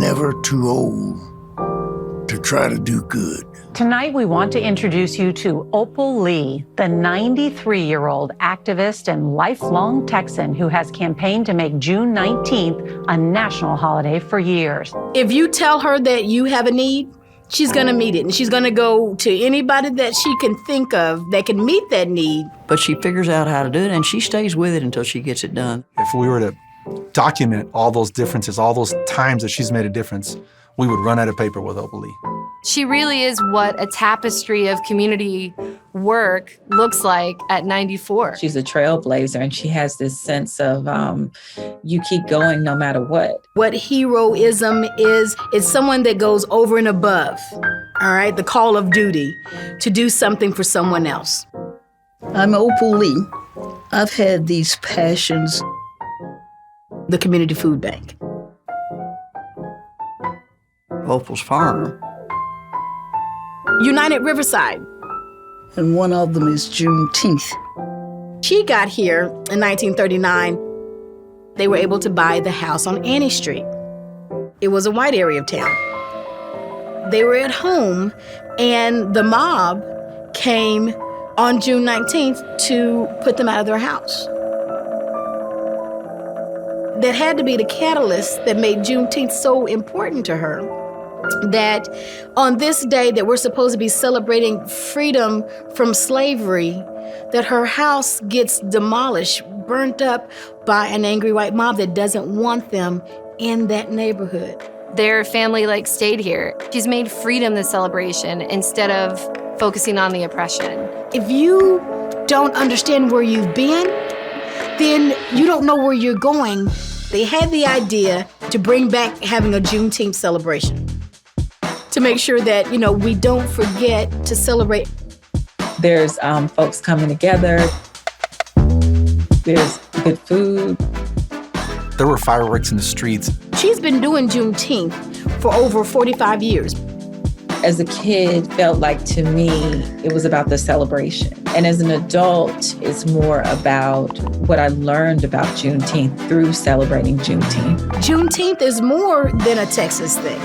never too old to try to do good. Tonight, we want to introduce you to Opal Lee, the 93-year-old activist and lifelong Texan who has campaigned to make June 19th a national holiday for years. If you tell her that you have a need, she's gonna meet it, and she's gonna go to anybody that she can think of that can meet that need. But she figures out how to do it, and she stays with it until she gets it done. If we were to document all those differences, all those times that she's made a difference, we would run out of paper with Opal Lee. She really is what a tapestry of community work looks like at 94. She's a trailblazer, and she has this sense of you keep going no matter what. What heroism is someone that goes over and above, all right, the call of duty to do something for someone else. I'm Opal Lee. I've had these passions. The community food bank. Opal's Farm. United Riverside. And one of them is Juneteenth. She got here in 1939. They were able to buy the house on Annie Street. It was a white area of town. They were at home, and the mob came on June 19th to put them out of their house. That had to be the catalyst that made Juneteenth so important to her, that on this day that we're supposed to be celebrating freedom from slavery, that her house gets demolished, burnt up by an angry white mob that doesn't want them in that neighborhood. Their family stayed here. She's made freedom the celebration instead of focusing on the oppression. If you don't understand where you've been, then you don't know where you're going. They had the idea to bring back having a Juneteenth celebration, to make sure that, we don't forget to celebrate. There's folks coming together. There's good food. There were fireworks in the streets. She's been doing Juneteenth for over 45 years. As a kid, felt like to me, it was about the celebration. And as an adult, it's more about what I learned about Juneteenth through celebrating Juneteenth. Juneteenth is more than a Texas thing.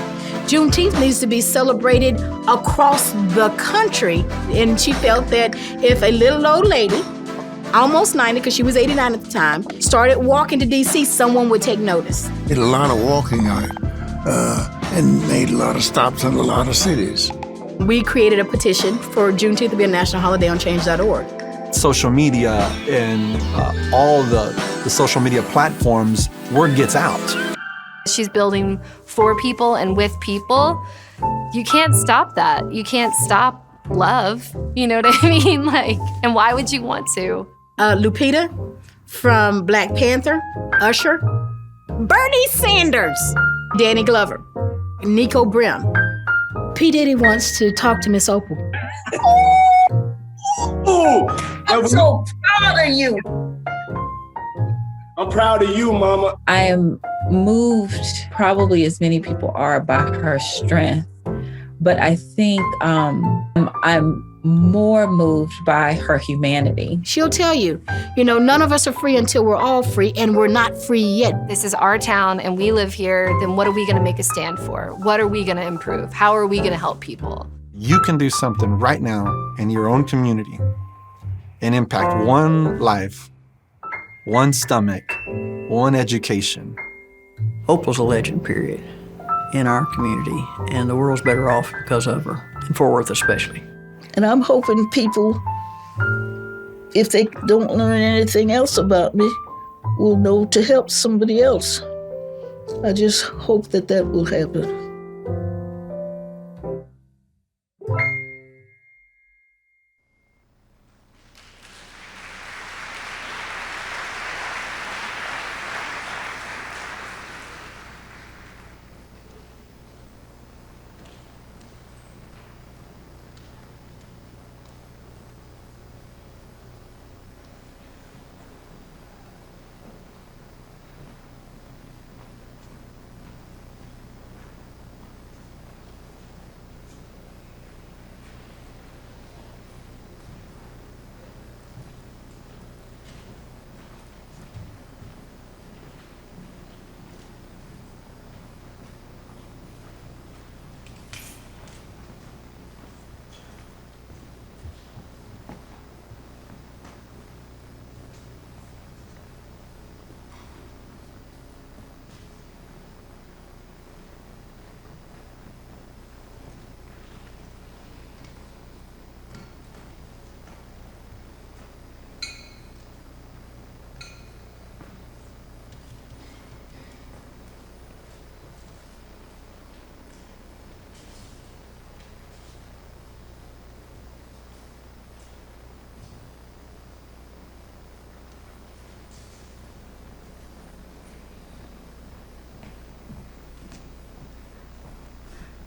Juneteenth needs to be celebrated across the country. And she felt that if a little old lady, almost 90, because she was 89 at the time, started walking to D.C., someone would take notice. Did a lot of walking and made a lot of stops in a lot of cities. We created a petition for Juneteenth to be a national holiday on change.org. Social media and all the social media platforms, word gets out. She's building for people and with people. You can't stop that. You can't stop love. You know what I mean? And why would you want to? Lupita from Black Panther, Usher, Bernie Sanders, Danny Glover, Nico Brim. P. Diddy wants to talk to Miss Opal. I'm so proud of you. I'm proud of you, Mama. I am moved, probably as many people are, by her strength. But I think I'm more moved by her humanity. She'll tell you, none of us are free until we're all free, and we're not free yet. This is our town and we live here, then what are we gonna make a stand for? What are we gonna improve? How are we gonna help people? You can do something right now in your own community and impact one life, one stomach, one education. Opal's a legend, period, in our community, and the world's better off because of her, in Fort Worth especially. And I'm hoping people, if they don't learn anything else about me, will know to help somebody else. I just hope that will happen.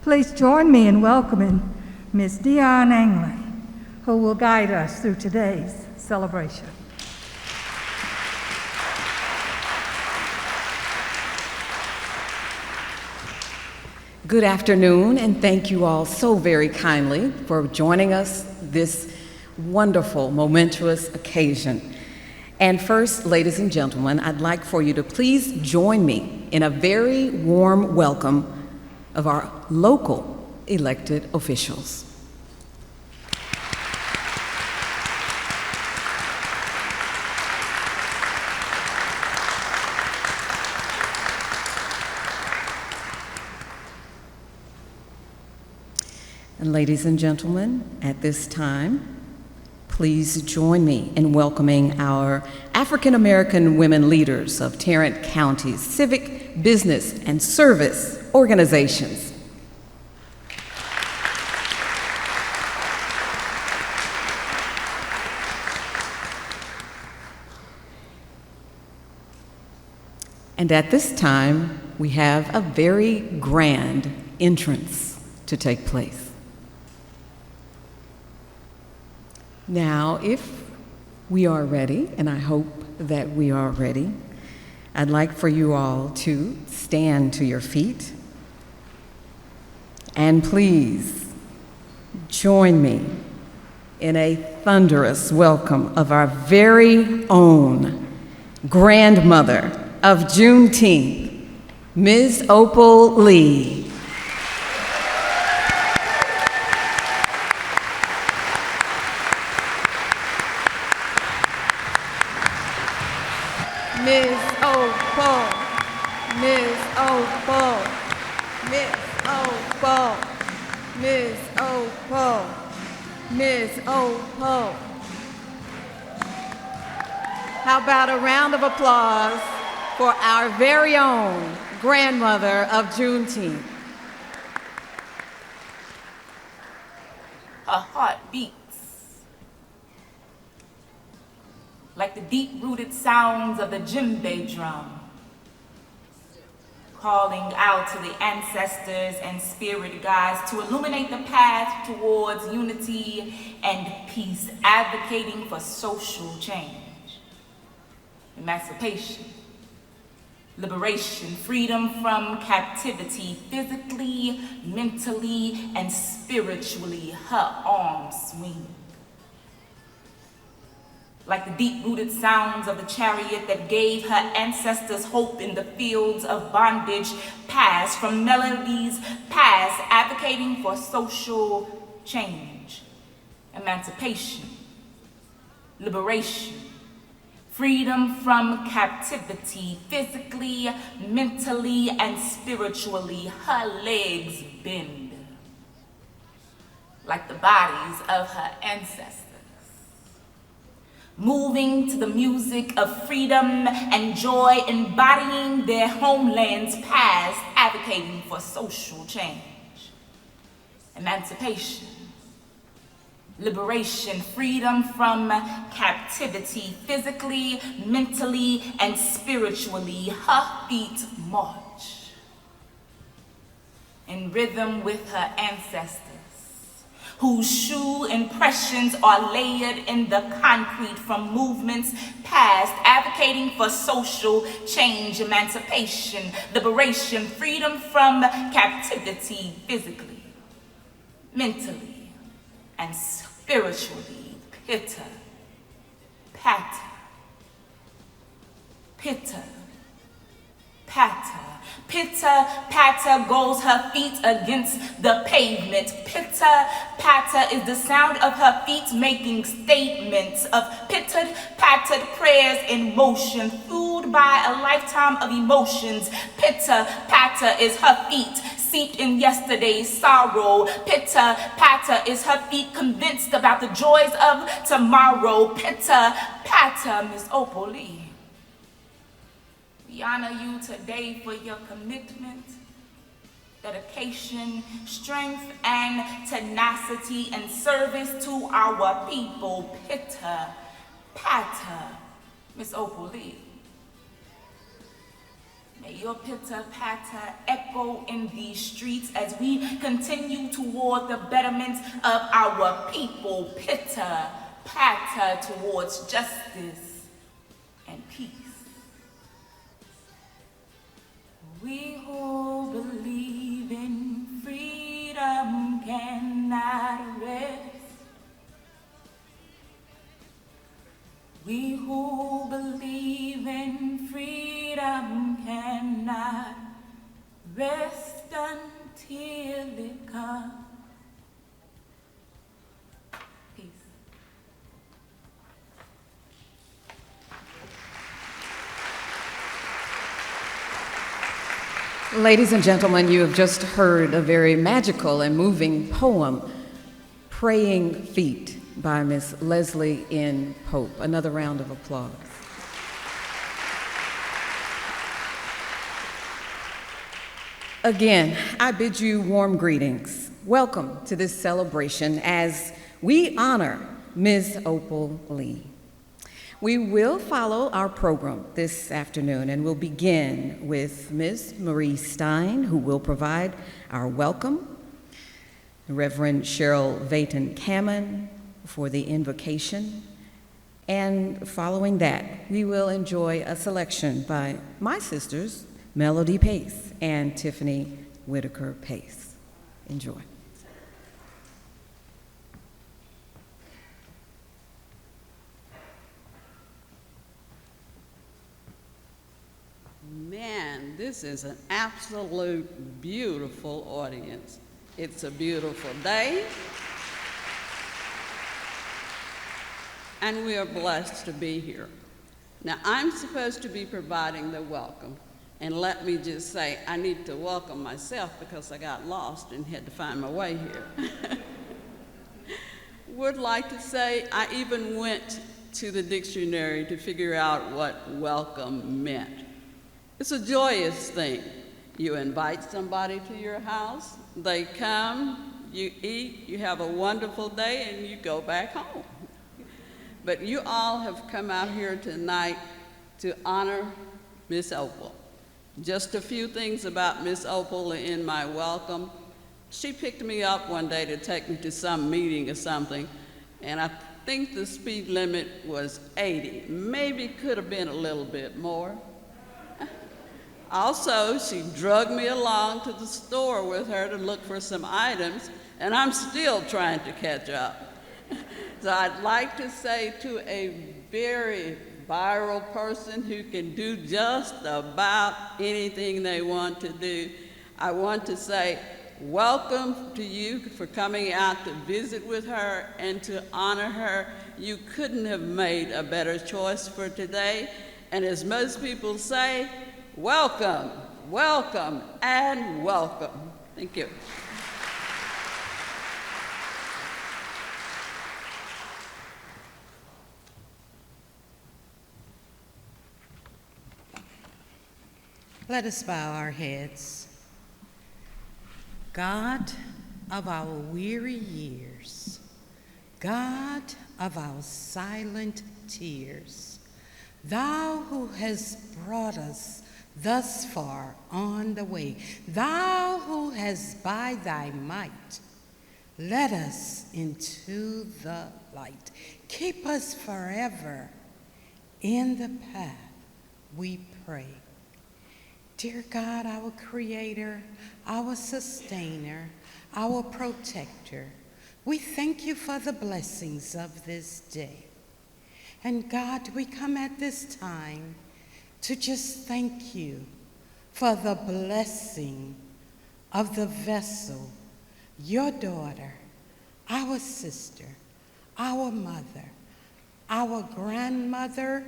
Please join me in welcoming Ms. Dion Anglin, who will guide us through today's celebration. Good afternoon, and thank you all so very kindly for joining us this wonderful, momentous occasion. And first, ladies and gentlemen, I'd like for you to please join me in a very warm welcome of our local elected officials. And ladies and gentlemen, at this time, please join me in welcoming our African American women leaders of Tarrant County's civic, business, and service organizations. And at this time, we have a very grand entrance to take place. Now, if we are ready, and I hope that we are ready, I'd like for you all to stand to your feet. And please join me in a thunderous welcome of our very own Grandmother of Juneteenth, Ms. Opal Lee. Ms. Opal, Ms. Opal, Ms. Opal, Ms. Opal, Ms. Opal. How about a round of applause for our very own Grandmother of Juneteenth? Her heart beats like the deep-rooted sounds of the djembe drum, calling out to the ancestors and spirit guides to illuminate the path towards unity and peace, advocating for social change, emancipation, liberation, freedom from captivity, physically, mentally, and spiritually, her arms swing. Like the deep-rooted sounds of the chariot that gave her ancestors hope in the fields of bondage past, from melodies past, advocating for social change, emancipation, liberation, freedom from captivity, physically, mentally, and spiritually, her legs bend like the bodies of her ancestors, moving to the music of freedom and joy, embodying their homelands past, advocating for social change, emancipation, liberation, freedom from captivity, physically, mentally, and spiritually, her feet march in rhythm with her ancestors, whose shoe impressions are layered in the concrete from movements past, advocating for social change, emancipation, liberation, freedom from captivity, physically, mentally, and spiritually. Pitter, patter, pitter, patter. Pitter, patter goes her feet against the pavement. Pitter, patter is the sound of her feet making statements of pittered, pattered prayers in motion, fueled by a lifetime of emotions. Pitter, patter is her feet steeped in yesterday's sorrow. Pitter, patter is her feet convinced about the joys of tomorrow. Pitter, patter, Miss Opal Lee. We honor you today for your commitment, dedication, strength, and tenacity in service to our people. Pitter, patter, Miss Opal Lee. May your pitter patter echo echo in these streets as we continue toward the betterment of our people. Pitter, patter towards justice and peace. We who believe in freedom cannot rest. We who believe in freedom cannot rest until it comes. Peace. Ladies and gentlemen, you have just heard a very magical and moving poem, Praying Feet, by Miss Leslie N. Pope. Another round of applause. Again, I bid you warm greetings. Welcome to this celebration as we honor Ms. Opal Lee. We will follow our program this afternoon, and we'll begin with Ms. Marie Stein, who will provide our welcome, Reverend Cheryl Vayton Cammon for the invocation, and following that, we will enjoy a selection by my sisters, Melody Pace and Tiffany Whitaker Pace. Enjoy. Man, this is an absolute beautiful audience. It's a beautiful day, and we are blessed to be here. Now, I'm supposed to be providing the welcome, and let me just say, I need to welcome myself because I got lost and had to find my way here. Would like to say I even went to the dictionary to figure out what welcome meant. It's a joyous thing. You invite somebody to your house, they come, you eat, you have a wonderful day, and you go back home. But you all have come out here tonight to honor Miss Opal. Just a few things about Miss Opal in my welcome. She picked me up one day to take me to some meeting or something, and I think the speed limit was 80. Maybe could have been a little bit more. Also, she drugged me along to the store with her to look for some items, and I'm still trying to catch up. So I'd like to say to a very viral person who can do just about anything they want to do, I want to say welcome to you for coming out to visit with her and to honor her. You couldn't have made a better choice for today. And as most people say, welcome, welcome, and welcome. Thank you. Let us bow our heads. God of our weary years, God of our silent tears, Thou who hast brought us thus far on the way, Thou who hast by thy might led us into the light. Keep us forever in the path, we pray. Dear God, our creator, our sustainer, our protector, we thank you for the blessings of this day. And God, we come at this time to just thank you for the blessing of the vessel, your daughter, our sister, our mother, our grandmother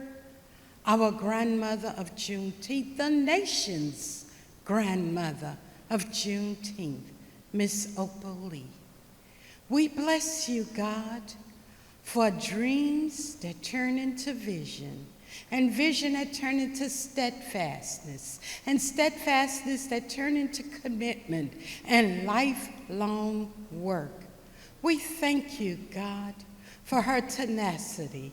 of Juneteenth, the nation's grandmother of Juneteenth, Miss Opal Lee. We bless you, God, for dreams that turn into vision, and vision that turn into steadfastness, and steadfastness that turn into commitment and lifelong work. We thank you, God, for her tenacity.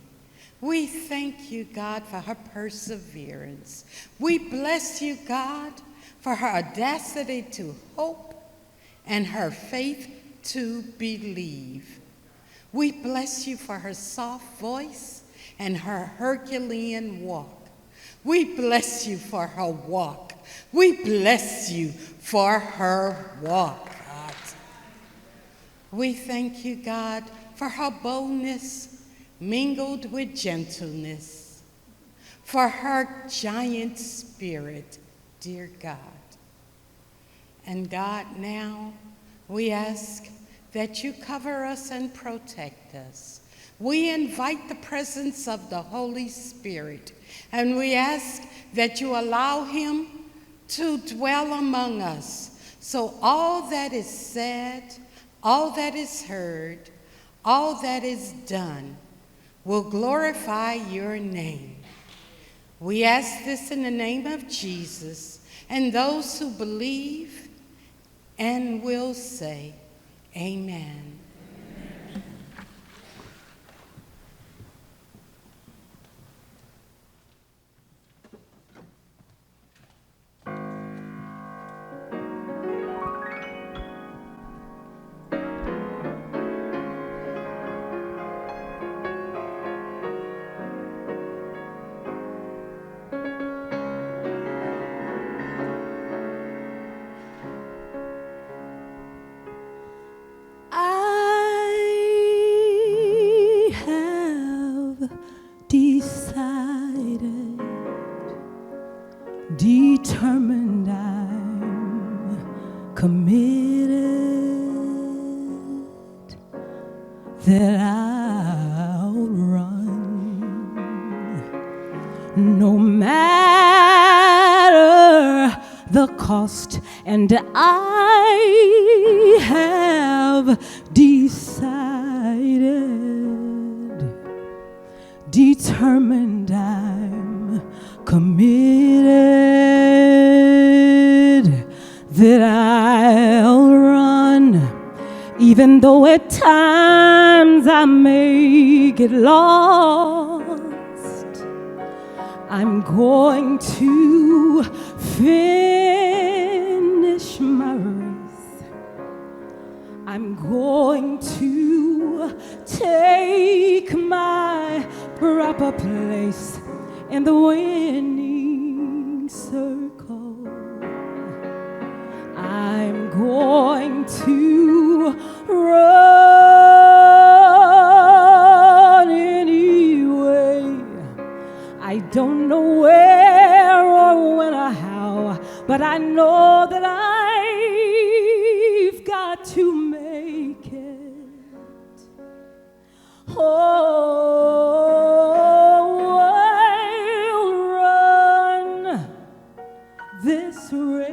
We thank you, God, for her perseverance. We bless you, God, for her audacity to hope and her faith to believe. We bless you for her soft voice and her Herculean walk. We bless you for her walk. We bless you for her walk, God. We thank you, God, for her boldness mingled with gentleness, for her giant spirit, dear God. And God, now we ask that you cover us and protect us. We invite the presence of the Holy Spirit, and we ask that you allow him to dwell among us. So all that is said, all that is heard, all that is done will glorify your name. We ask this in the name of Jesus, and those who believe and will say, amen. Determined, I'm committed that I'll run no matter the cost, and I have decided, determined, I'm committed that I'll run, even though at times I may get lost. I'm going to finish my race. I'm going to take my proper place in the winning circle. I'm going to run anyway. I don't know where or when or how, but I know that I've got to make it. This race,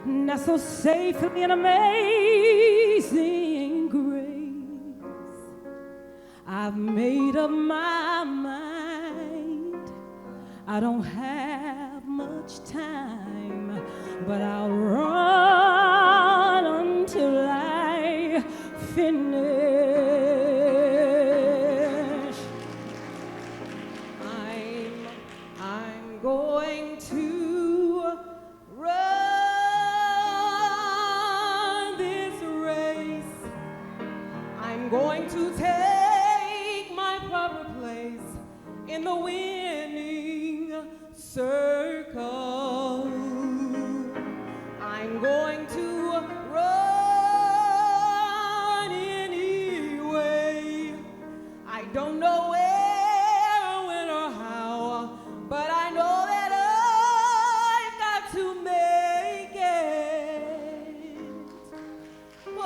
nestled safely in amazing grace. I've made up my mind. I don't have much time, but I'll run until I finish. I'm going to run this race. I'm going to take my proper place in the winning circle. I'm going to run anyway. I don't know where, when, or how, but I know that I've got to make it. I'll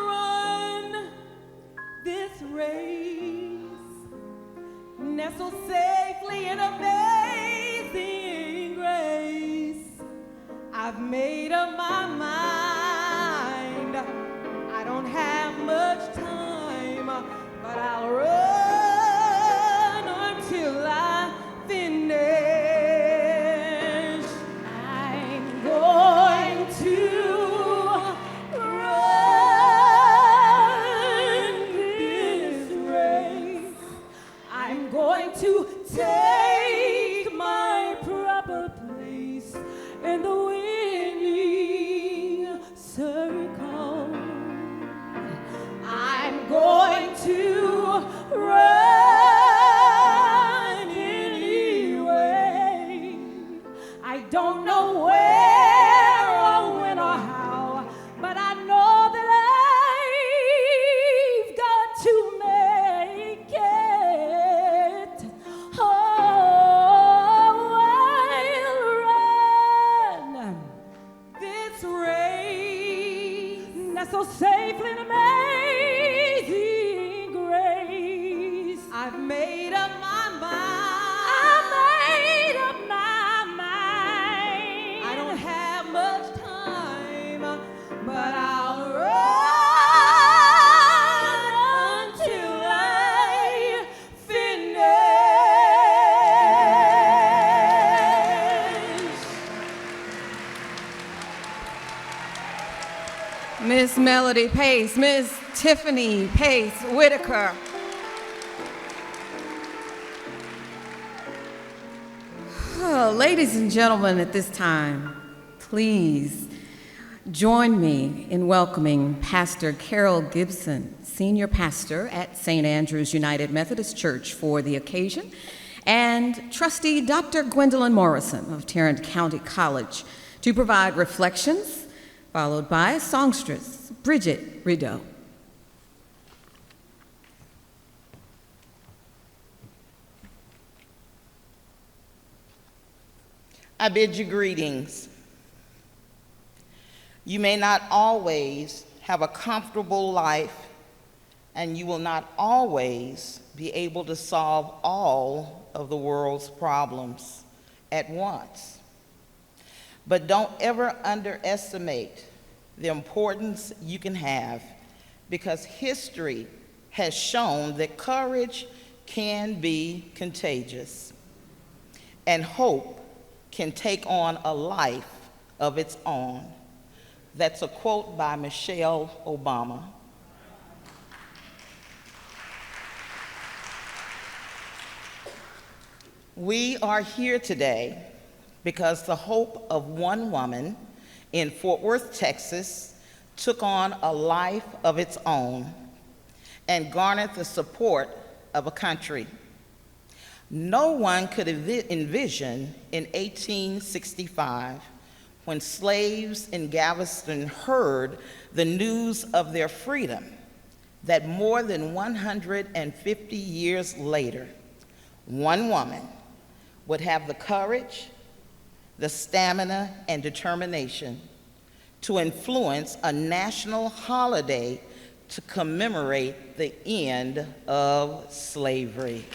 run this race, nestled safely in amazing grace. I've made up my mind. I don't have much time, but I'll run until I finish. I'm going to run this race. I'm going to take don't know where or when or how, but I know that I've got to make it. Oh, I'll run this race that's so safely and amazing grace. I've made up my mind. I've made up my mind. I don't have much time, but I'll run until I finish. Miss Melody Pace, Miss Tiffany Pace Whitaker. Oh, ladies and gentlemen, at this time, please join me in welcoming Pastor Carol Gibson, Senior Pastor at St. Andrew's United Methodist Church for the occasion, and Trustee Dr. Gwendolyn Morrison of Tarrant County College to provide reflections, followed by songstress Bridget Rideau. I bid you greetings. You may not always have a comfortable life, and you will not always be able to solve all of the world's problems at once. But don't ever underestimate the importance you can have, because history has shown that courage can be contagious, and hope can take on a life of its own. That's a quote by Michelle Obama. We are here today because the hope of one woman in Fort Worth, Texas, took on a life of its own and garnered the support of a country. No one could envision in 1865, when slaves in Galveston heard the news of their freedom, that more than 150 years later, one woman would have the courage, the stamina, and determination to influence a national holiday to commemorate the end of slavery.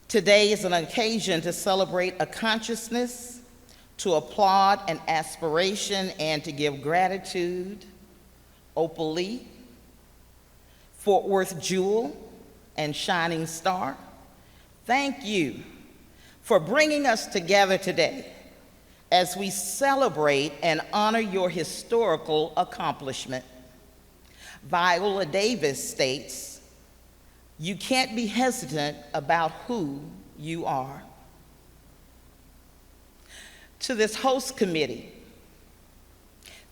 Today is an occasion to celebrate a consciousness, to applaud an aspiration, and to give gratitude. Opal Lee, Fort Worth Jewel, and Shining Star, thank you for bringing us together today as we celebrate and honor your historical accomplishment. Viola Davis states, "You can't be hesitant about who you are." To this host committee,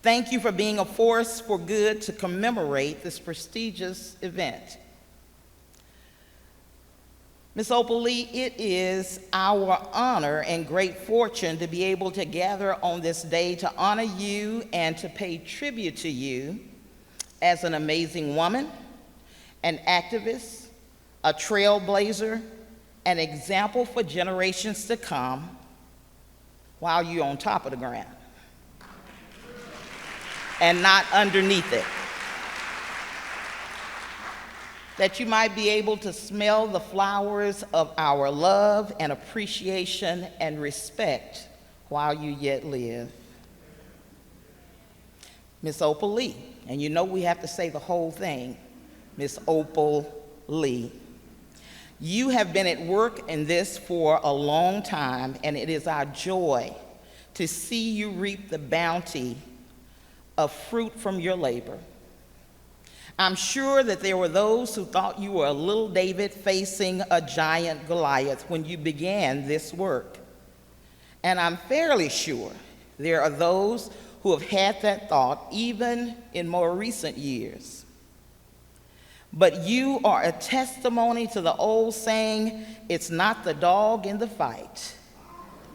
thank you for being a force for good to commemorate this prestigious event. Ms. Opal Lee, it is our honor and great fortune to be able to gather on this day to honor you and to pay tribute to you as an amazing woman, an activist, a trailblazer, an example for generations to come while you're on top of the ground and not underneath it. That you might be able to smell the flowers of our love and appreciation and respect while you yet live. Miss Opal Lee, and you know we have to say the whole thing, Miss Opal Lee. You have been at work in this for a long time, and it is our joy to see you reap the bounty of fruit from your labor. I'm sure that there were those who thought you were a little David facing a giant Goliath when you began this work. And I'm fairly sure there are those who have had that thought even in more recent years. but you are a testimony to the old saying, it's not the dog in the fight,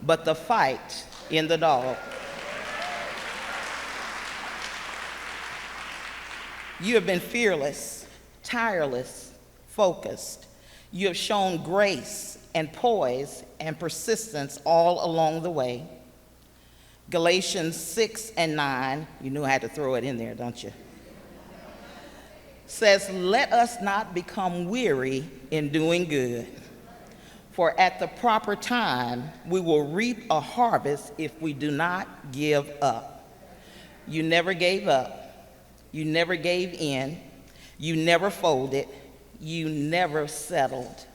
but the fight in the dog. You have been fearless, tireless, focused. You have shown grace and poise and persistence all along the way. Galatians 6 and 9, you knew I had to throw it in there, don't you? Says, let us not become weary in doing good, for at the proper time we will reap a harvest if we do not give up. You never gave up. You never gave in. You never folded. You never settled.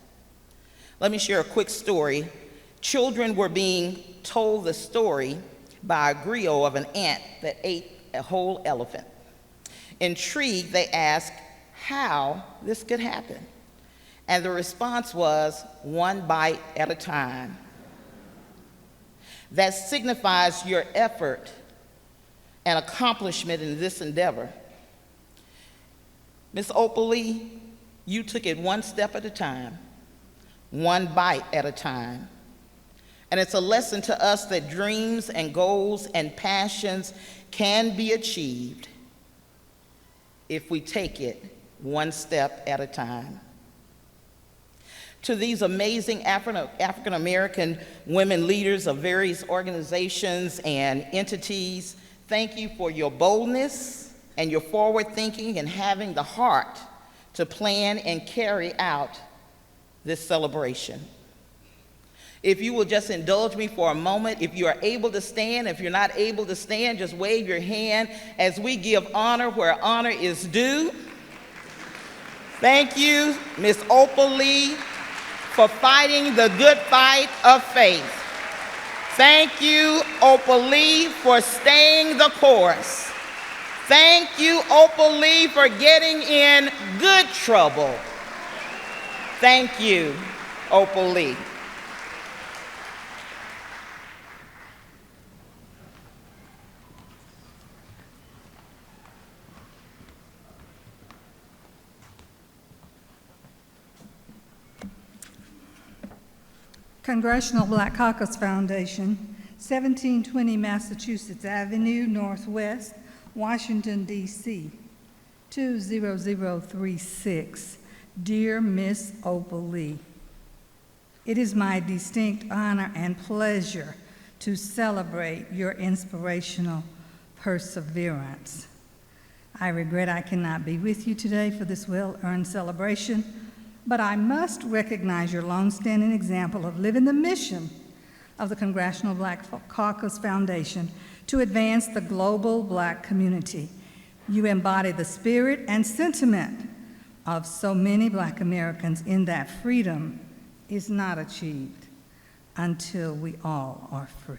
Let me share a quick story. Children were being told the story by a griot of an ant that ate a whole elephant. Intrigued, they asked how this could happen. And the response was, one bite at a time. That signifies your effort and accomplishment in this endeavor. Miss Opal Lee, you took it one step at a time, one bite at a time. And it's a lesson to us that dreams and goals and passions can be achieved if we take it one step at a time. To these amazing African American women leaders of various organizations and entities, thank you for your boldness and your forward thinking and having the heart to plan and carry out this celebration. If you will just indulge me for a moment, if you are able to stand, if you're not able to stand, just wave your hand as we give honor where honor is due. Thank you, Miss Opal Lee, for fighting the good fight of faith. Thank you, Opal Lee, for staying the course. Thank you, Opal Lee, for getting in good trouble. Thank you, Opal Lee. Congressional Black Caucus Foundation, 1720 Massachusetts Avenue, Northwest, Washington, D.C., 20036. Dear Miss Opal Lee, it is my distinct honor and pleasure to celebrate your inspirational perseverance. I regret I cannot be with you today for this well-earned celebration, but I must recognize your longstanding example of living the mission of the Congressional Black Caucus Foundation to advance the global Black community. You embody the spirit and sentiment of so many Black Americans in that freedom is not achieved until we all are free.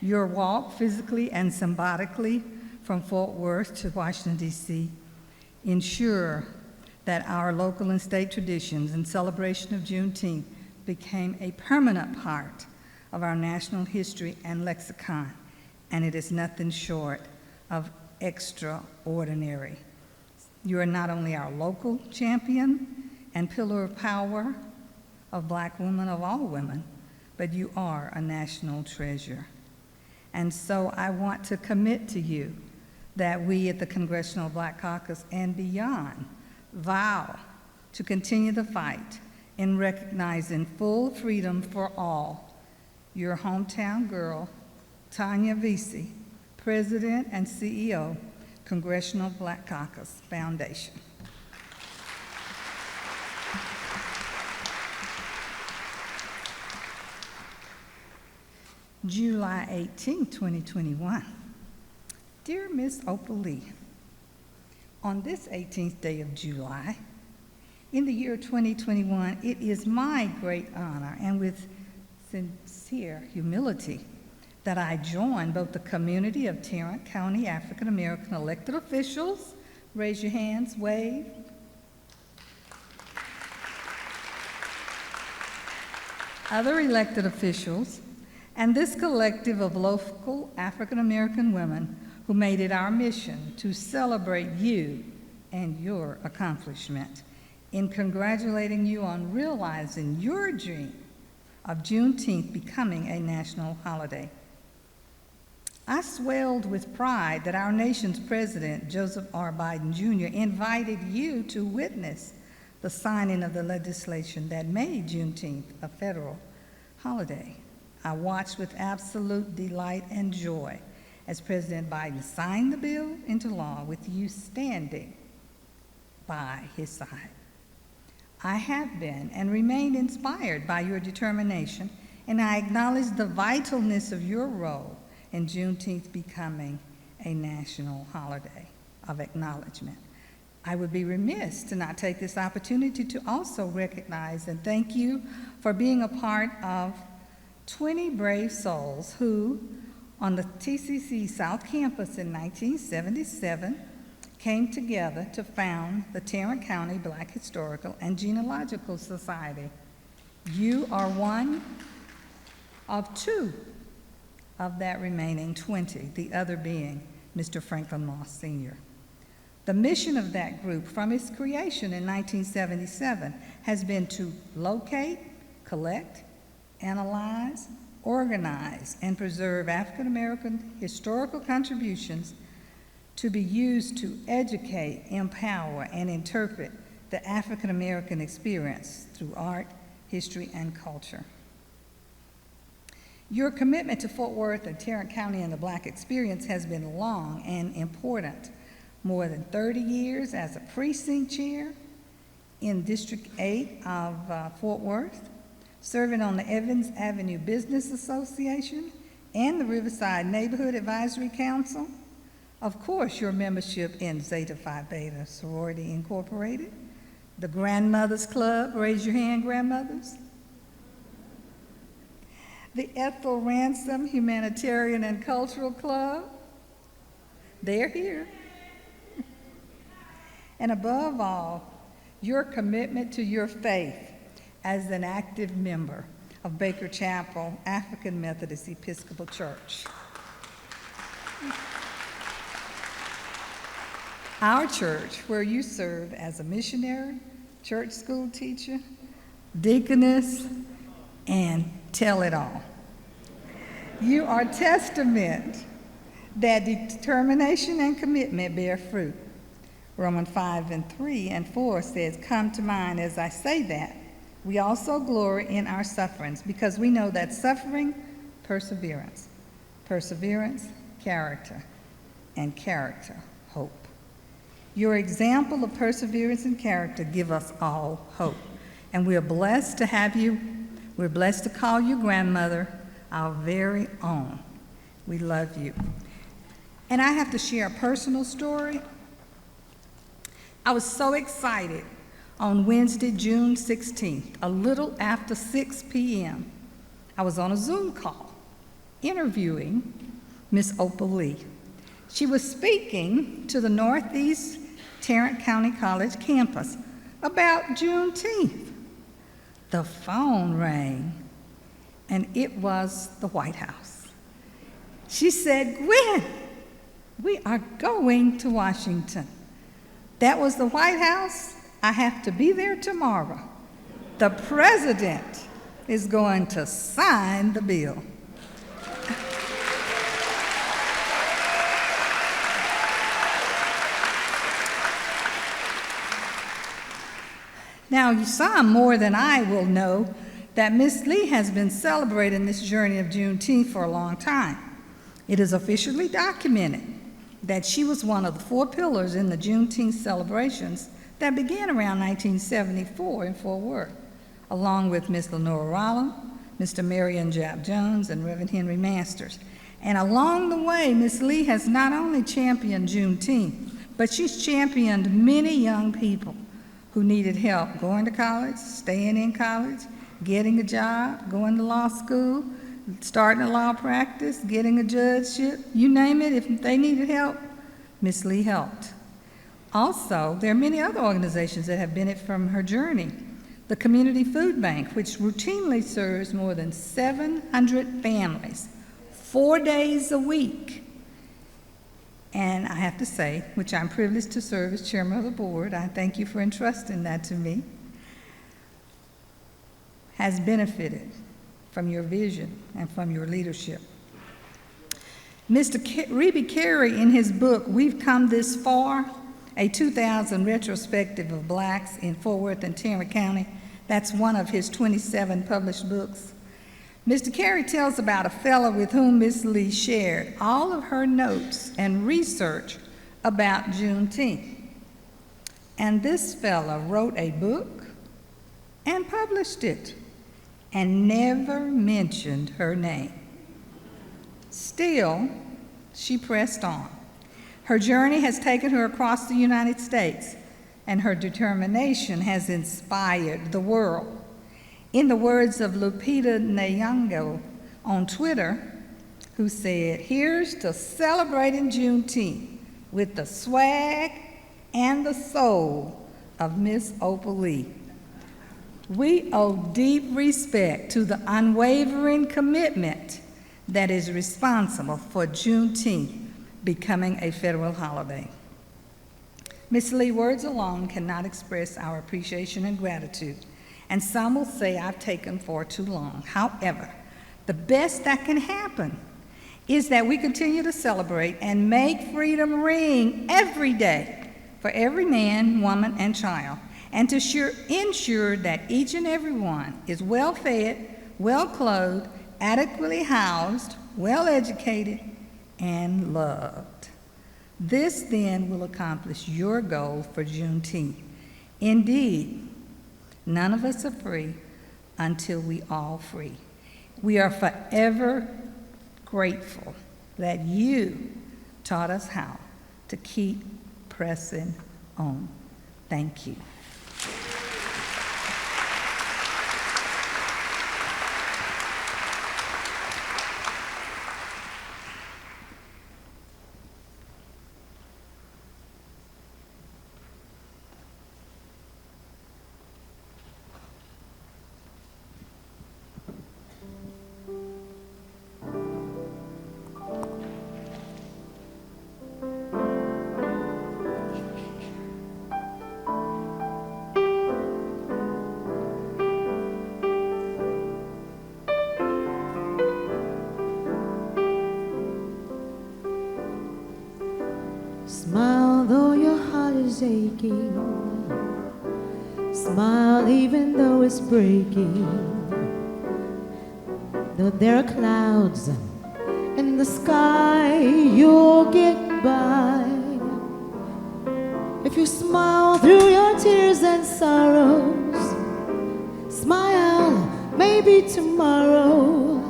Your walk physically and symbolically from Fort Worth to Washington, D.C. ensure that our local and state traditions in celebration of Juneteenth became a permanent part of our national history and lexicon, and it is nothing short of extraordinary. You are not only our local champion and pillar of power of Black women, of all women, but you are a national treasure. And so I want to commit to you that we at the Congressional Black Caucus and beyond vow to continue the fight in recognizing full freedom for all. Your hometown girl, Tanya Vesey, President and CEO, Congressional Black Caucus Foundation. July 18, 2021. Dear Miss Opal Lee, on this 18th day of July, in the year 2021, it is my great honor and with sincere humility that I join both the community of Tarrant County African American elected officials, raise your hands, wave, other elected officials, and this collective of local African American women who made it our mission to celebrate you and your accomplishment in congratulating you on realizing your dream of Juneteenth becoming a national holiday. I swelled with pride that our nation's president, Joseph R. Biden Jr., invited you to witness the signing of the legislation that made Juneteenth a federal holiday. I watched with absolute delight and joy as President Biden signed the bill into law with you standing by his side. I have been and remain inspired by your determination, and I acknowledge the vitalness of your role in Juneteenth becoming a national holiday of acknowledgement. I would be remiss to not take this opportunity to also recognize and thank you for being a part of 20 brave souls who, on the TCC South Campus in 1977, came together to found the Tarrant County Black Historical and Genealogical Society. You are one of two of that remaining 20, the other being Mr. Franklin Moss Sr. The mission of that group from its creation in 1977 has been to locate, collect, analyze, organize, and preserve African American historical contributions to be used to educate, empower, and interpret the African American experience through art, history, and culture. Your commitment to Fort Worth and Tarrant County and the Black experience has been long and important. More than 30 years as a precinct chair in District 8 of Fort Worth, serving on the Evans Avenue Business Association and the Riverside Neighborhood Advisory Council. Of course, your membership in Zeta Phi Beta Sorority Incorporated, the Grandmothers Club, raise your hand, grandmothers. The Ethel Ransom Humanitarian and Cultural Club, they're here. And above all, your commitment to your faith as an active member of Baker Chapel African Methodist Episcopal Church. Our church, where you serve as a missionary, church school teacher, deaconess, and tell it all. You are testament that determination and commitment bear fruit. Romans 5:3-4 says, "Come to mind as I say that. We also glory in our sufferings, because we know that suffering, perseverance, perseverance, character, and character, hope." Your example of perseverance and character give us all hope. And we are blessed to have you. We're blessed to call you grandmother, our very own. We love you. And I have to share a personal story. I was so excited on Wednesday, June 16th, a little after 6 p.m. I was on a Zoom call interviewing Miss Opal Lee. She was speaking to the Northeast Tarrant County College campus about Juneteenth. The phone rang, and it was the White House. She said, "Gwen, we are going to Washington." That was the White House. I have to be there tomorrow. The president is going to sign the bill. Now, some more than I will know that Miss Lee has been celebrating this journey of Juneteenth for a long time. It is officially documented that she was one of the 4 pillars in the Juneteenth celebrations that began around 1974 in Fort Worth, along with Miss Lenora Rolland, Mr. Marion Jap Jones, and Reverend Henry Masters. And along the way, Miss Lee has not only championed Juneteenth, but she's championed many young people who needed help going to college, staying in college, getting a job, going to law school, starting a law practice, getting a judgeship, you name it. If they needed help, Miss Lee helped. Also, there are many other organizations that have benefited from her journey. The Community Food Bank, which routinely serves more than 700 families, 4 days a week, And I have to say, which I'm privileged to serve as chairman of the board, I thank you for entrusting that to me, has benefited from your vision and from your leadership. Mr. Reby Carey, in his book, We've Come This Far, a 2000 retrospective of blacks in Fort Worth and Tarrant County, that's one of his 27 published books. Mr. Carey tells about a fellow with whom Miss Lee shared all of her notes and research about Juneteenth. And this fellow wrote a book and published it and never mentioned her name. Still, she pressed on. Her journey has taken her across the United States, and her determination has inspired the world. In the words of Lupita Nyong'o on Twitter, who said, "Here's to celebrating Juneteenth with the swag and the soul of Miss Opal Lee." We owe deep respect to the unwavering commitment that is responsible for Juneteenth becoming a federal holiday. Miss Lee, words alone cannot express our appreciation and gratitude, and some will say I've taken far too long. However, the best that can happen is that we continue to celebrate and make freedom ring every day for every man, woman, and child, and to ensure that each and every one is well fed, well clothed, adequately housed, well educated, and loved. This then will accomplish your goal for Juneteenth. Indeed, none of us are free until we all free. We are forever grateful that you taught us how to keep pressing on. Thank you. Smile though your heart is aching. Smile even though it's breaking. Though there are clouds in the sky, you'll get by. If you smile through your tears and sorrows, smile, maybe tomorrow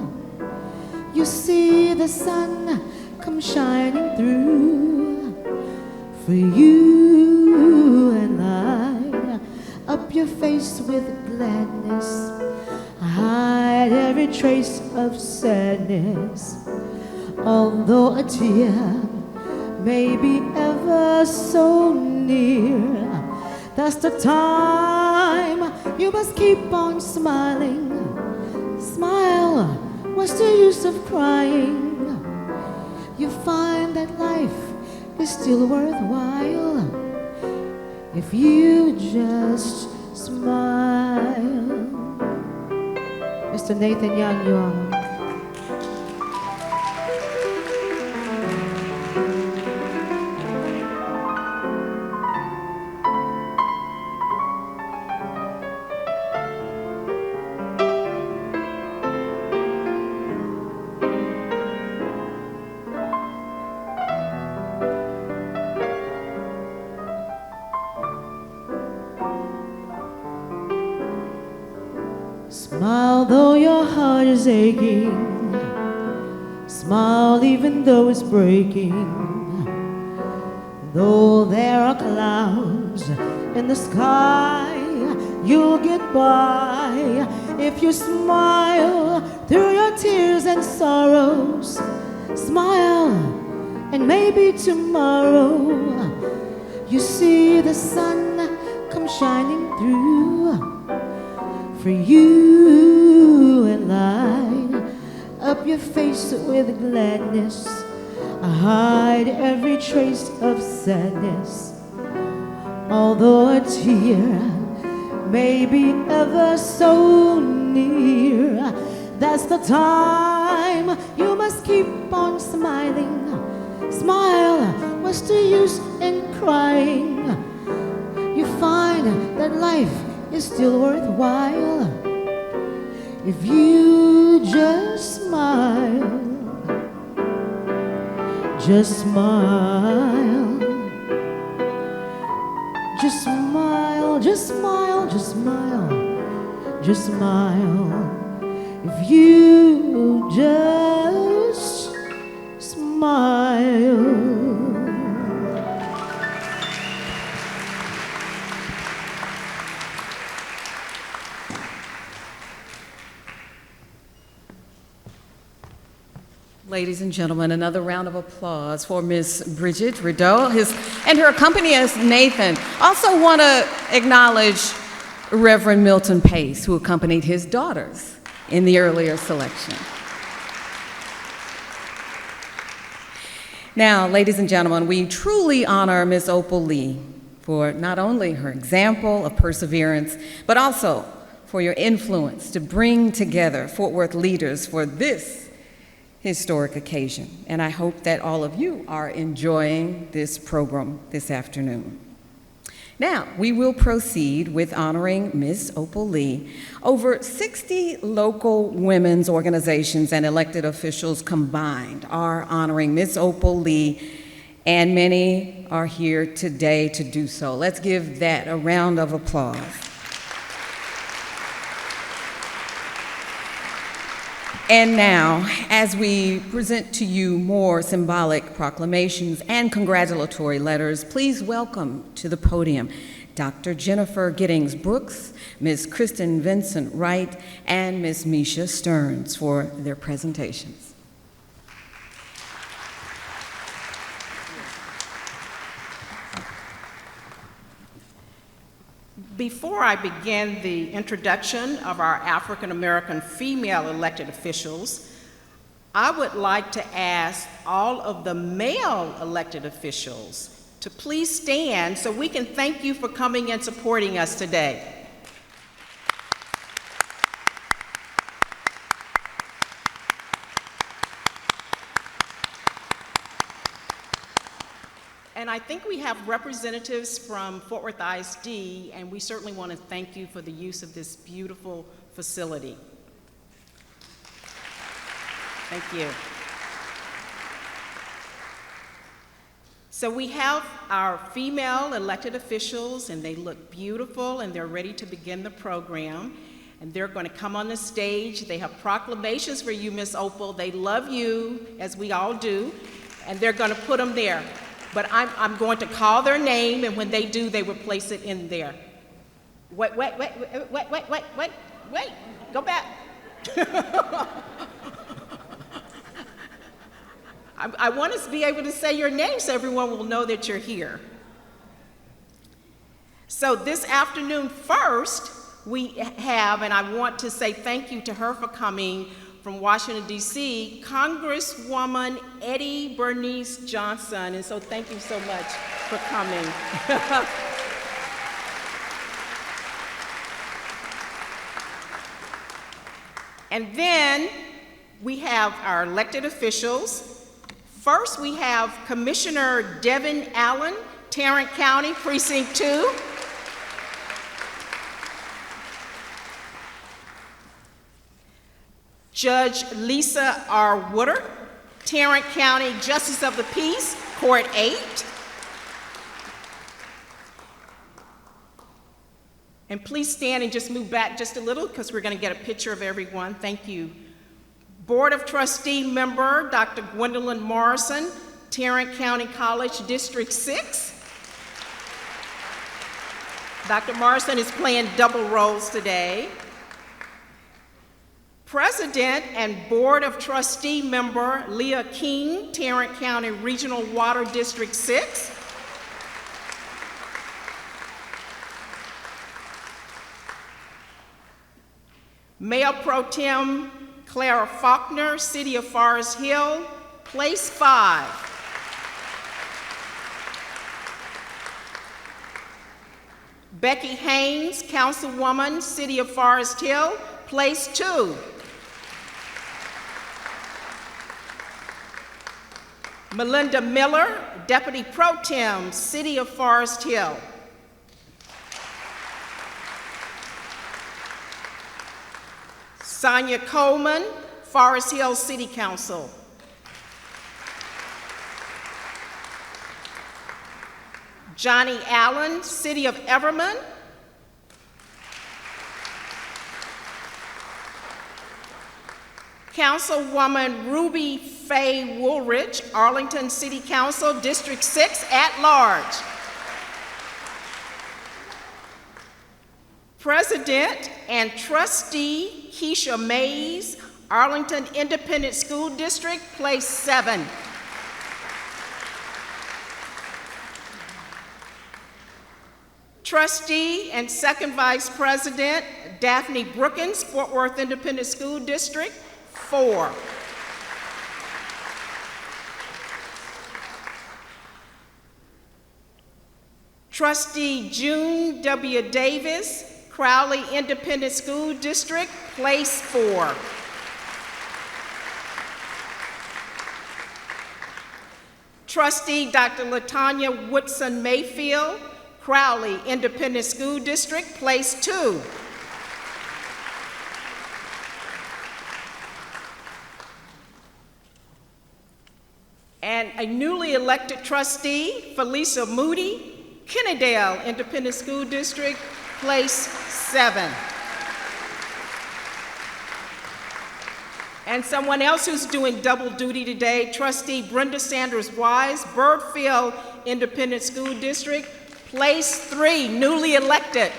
you see the sun come shining through. For you and I, up your face with gladness, hide every trace of sadness. Although a tear may be ever so near, that's the time you must keep on smiling. Smile, what's the use of crying? You find that life is still worthwhile if you just smile. Mr. Nathan Young, you are. Smile though your heart is aching. Smile even though it's breaking. Though there are clouds in the sky, you'll get by. If you smile through your tears and sorrows, smile and maybe tomorrow you see the sun come shining through. For you and I, up your face with gladness, I hide every trace of sadness, although a tear may be ever so near. That's the time you must keep on smiling. Smile, what's the use in crying? You find that life is still worthwhile if you just smile. Just smile. Just smile, just smile, just smile, just smile. If you just smile. Ladies and gentlemen, another round of applause for Miss Bridget Rideau and her accompanist, Nathan. Also want to acknowledge Reverend Milton Pace, who accompanied his daughters in the earlier selection. Now, ladies and gentlemen, we truly honor Miss Opal Lee for not only her example of perseverance, but also for your influence to bring together Fort Worth leaders for this historic occasion. And I hope that all of you are enjoying this program this afternoon. Now, we will proceed with honoring Ms. Opal Lee. Over 60 local women's organizations and elected officials combined are honoring Ms. Opal Lee, and many are here today to do so. Let's give that a round of applause. And now, as we present to you more symbolic proclamations and congratulatory letters, please welcome to the podium Dr. Jennifer Giddings Brooks, Ms. Kristen Vincent Wright, and Ms. Misha Stearns for their presentations. Before I begin the introduction of our African American female elected officials, I would like to ask all of the male elected officials to please stand so we can thank you for coming and supporting us today. And I think we have representatives from Fort Worth ISD, and we certainly want to thank you for the use of this beautiful facility. Thank you. So we have our female elected officials, and they look beautiful, and they're ready to begin the program. And they're going to come on the stage. They have proclamations for you, Miss Opal. They love you, as we all do, and they're going to put them there. But I'm going to call their name, and when they do, they will place it in there. Wait, go back. I want us to be able to say your name so everyone will know that you're here. So this afternoon first, we have, and I want to say thank you to her for coming, from Washington, D.C., Congresswoman Eddie Bernice Johnson. And so thank you so much for coming. And then we have our elected officials. First, we have Commissioner Devin Allen, Tarrant County, Precinct 2. Judge Lisa R. Woodard, Tarrant County Justice of the Peace, Court 8. And please stand and just move back just a little because we're going to get a picture of everyone. Thank you. Board of Trustee member, Dr. Gwendolyn Morrison, Tarrant County College, District 6. Dr. Morrison is playing double roles today. President and Board of Trustee member Leah King, Tarrant County Regional Water District 6. Mayor Pro Tem Clara Faulkner, City of Forest Hill, Place 5. Becky Haynes, Councilwoman, City of Forest Hill, Place 2. Melinda Miller, Deputy Pro Tem, City of Forest Hill. Sonia Coleman, Forest Hill City Council. Johnny Allen, City of Everman. Councilwoman Ruby Faye Woolrich, Arlington City Council, District 6 at large. President and Trustee Keisha Mays, Arlington Independent School District, Place 7. Trustee and Second Vice President Daphne Brookins, Fort Worth Independent School District, 4. Trustee June W. Davis, Crowley Independent School District, Place 4. Trustee Dr. LaTanya Woodson Mayfield, Crowley Independent School District, Place 2. And a newly elected trustee, Felicia Moody, Kennedale Independent School District, Place 7. And someone else who's doing double duty today, Trustee Brenda Sanders Wise, Birdfield Independent School District, Place 3, newly elected.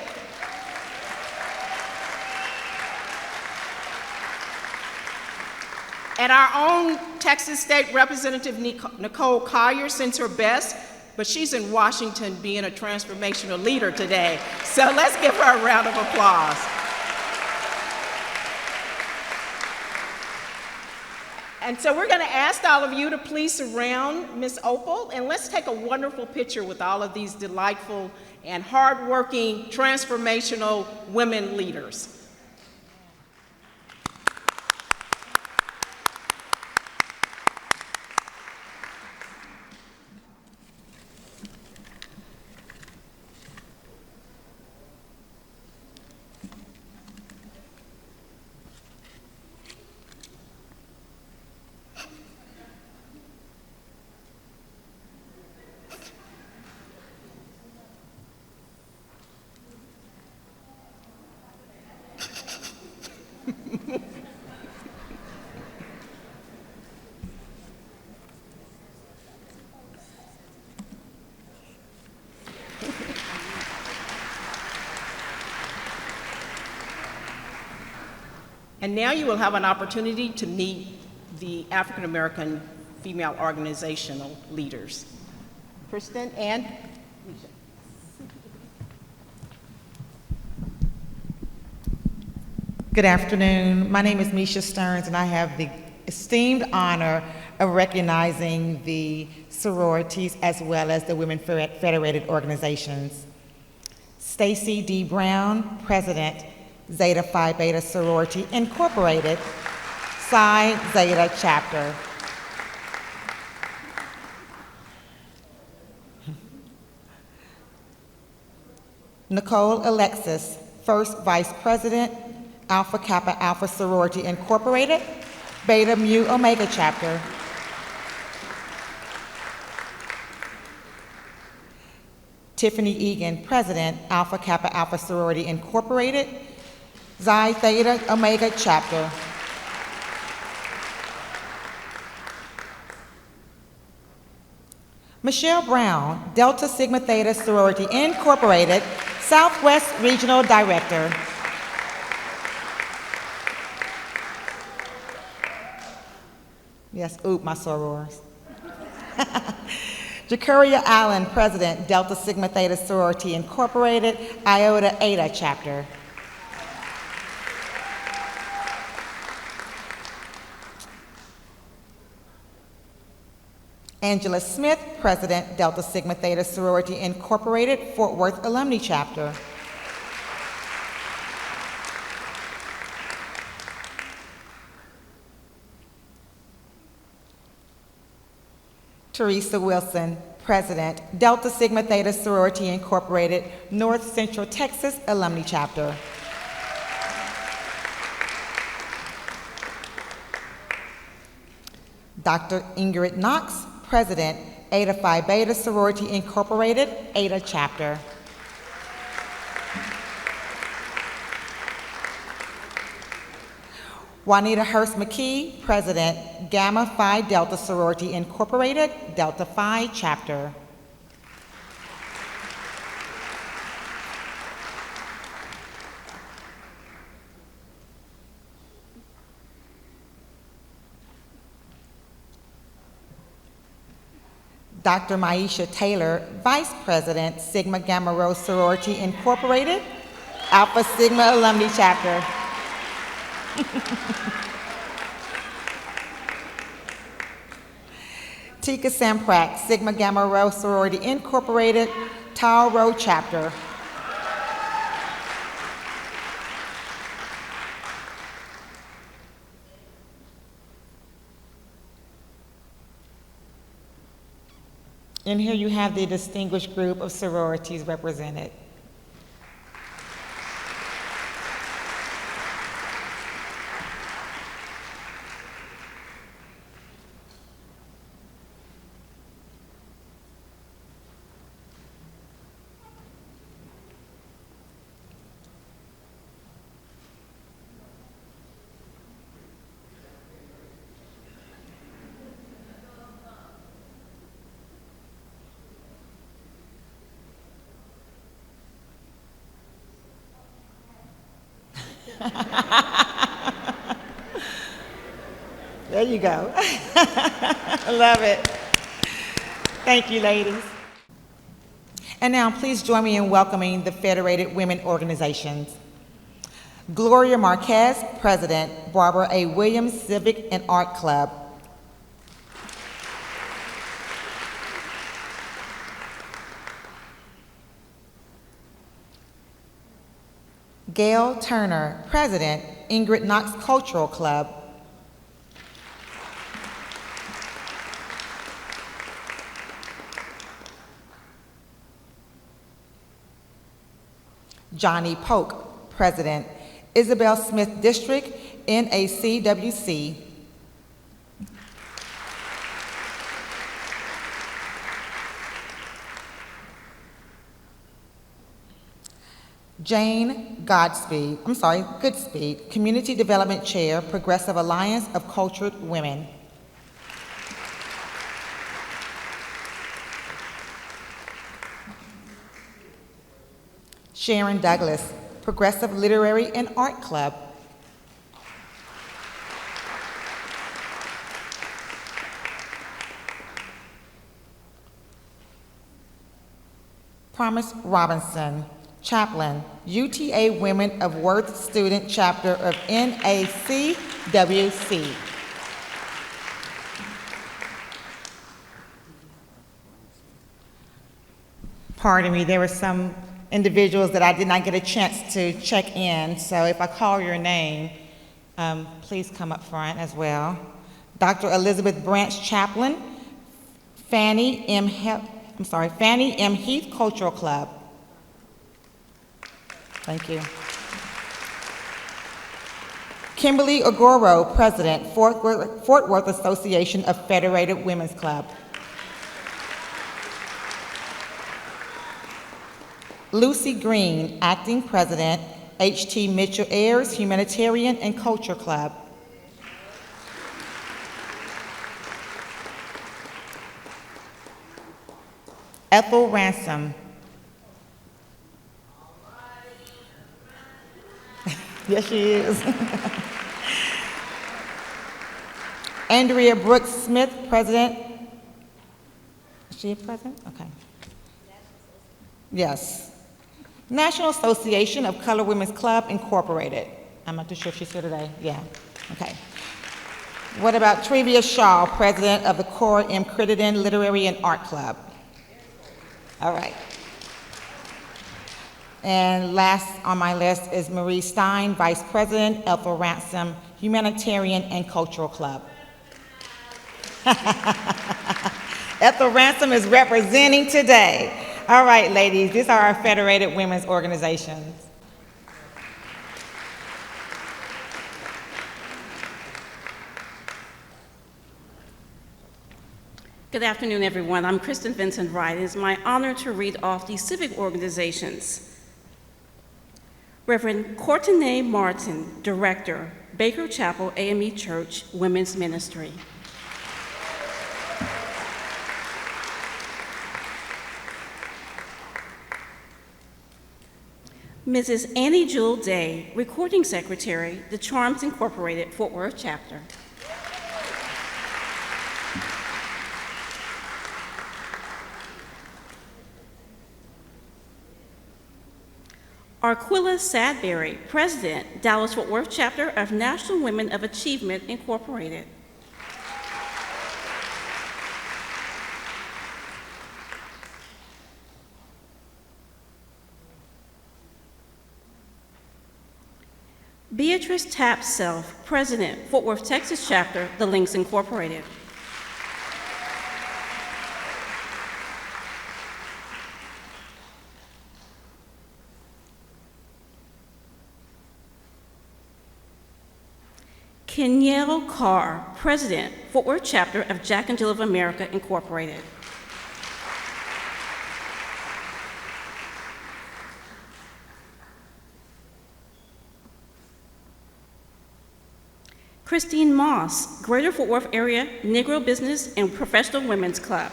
And our own Texas State Representative Nicole Collier sends her best, but she's in Washington being a transformational leader today. So let's give her a round of applause. And so we're going to ask all of you to please surround Miss Opal, and let's take a wonderful picture with all of these delightful and hardworking, transformational women leaders. And now you will have an opportunity to meet the African American female organizational leaders. Kristen and Misha. Good afternoon. My name is Misha Stearns, and I have the esteemed honor of recognizing the sororities as well as the Women Federated Organizations. Stacy D. Brown, President, Zeta Phi Beta Sorority Incorporated, Psi Zeta Chapter. Nicole Alexis, First Vice President, Alpha Kappa Alpha Sorority Incorporated, Beta Mu Omega Chapter. Tiffany Egan, President, Alpha Kappa Alpha Sorority Incorporated, Xi Theta Omega Chapter. Michelle Brown, Delta Sigma Theta Sorority Incorporated, Southwest Regional Director. Yes, oop, my sorors. Jacuria Allen, President, Delta Sigma Theta Sorority Incorporated, Iota Eta Chapter. Angela Smith, President, Delta Sigma Theta Sorority Incorporated, Fort Worth Alumni Chapter. Teresa Wilson, President, Delta Sigma Theta Sorority Incorporated, North Central Texas Alumni Chapter. Dr. Ingrid Knox, President, Eta Phi Beta Sorority Incorporated, Eta Chapter. Juanita Hurst McKee, President, Gamma Phi Delta Sorority Incorporated, Delta Phi Chapter. Dr. Maisha Taylor, Vice President, Sigma Gamma Rho Sorority Incorporated, Alpha Sigma Alumni Chapter. Tika Samprak, Sigma Gamma Rho Sorority Incorporated, Tau Rho Chapter. And here you have the distinguished group of sororities represented. There you go. Love it. Thank you, ladies. And now please join me in welcoming the Federated Women Organizations. Gloria Marquez, President, Barbara A. Williams Civic and Art Club. Gail Turner, President, Ingrid Knox Cultural Club. Johnny Polk, President, Isabel Smith District, NACWC. Jane Goodspeed, Community Development Chair, Progressive Alliance of Cultured Women. Sharon Douglas, Progressive Literary and Art Club. Promise Robinson, Chaplain, UTA Women of Worth Student Chapter of NACWC. Pardon me, there were some individuals that I did not get a chance to check in, so if I call your name, please come up front as well. Dr. Elizabeth Branch, Chaplain, Fannie M. Heath Cultural Club. Thank you. Kimberly Ogoro, President, Fort Worth Association of Federated Women's Club. Lucy Green, Acting President, H.T. Mitchell Ayers Humanitarian and Culture Club. Ethel Ransom. Yes, she is. Andrea Brooks Smith, President. Is she a president? Okay. Yes. National Association of Colored Women's Club, Incorporated. I'm not too sure if she's here today. Yeah, okay. What about Trevia Shaw, President of the Cora M. Crittenden Literary and Art Club? All right. And last on my list is Marie Stein, Vice President, Ethel Ransom, Humanitarian and Cultural Club. Ethel Ransom is representing today. All right, ladies, these are our Federated Women's Organizations. Good afternoon, everyone. I'm Kristen Vincent Wright. It is my honor to read off the civic organizations. Reverend Courtenay Martin, Director, Baker Chapel AME Church Women's Ministry. Mrs. Annie Jewel Day, Recording Secretary, The Charms Incorporated, Fort Worth Chapter. Arquilla Sadberry, President, Dallas-Fort Worth Chapter of National Women of Achievement, Incorporated. Beatrice Tapp Self, President, Fort Worth, Texas Chapter, The Links Incorporated. Kenyelle Carr, President, Fort Worth Chapter of Jack and Jill of America, Incorporated. Christine Moss, Greater Fort Worth Area Negro Business and Professional Women's Club.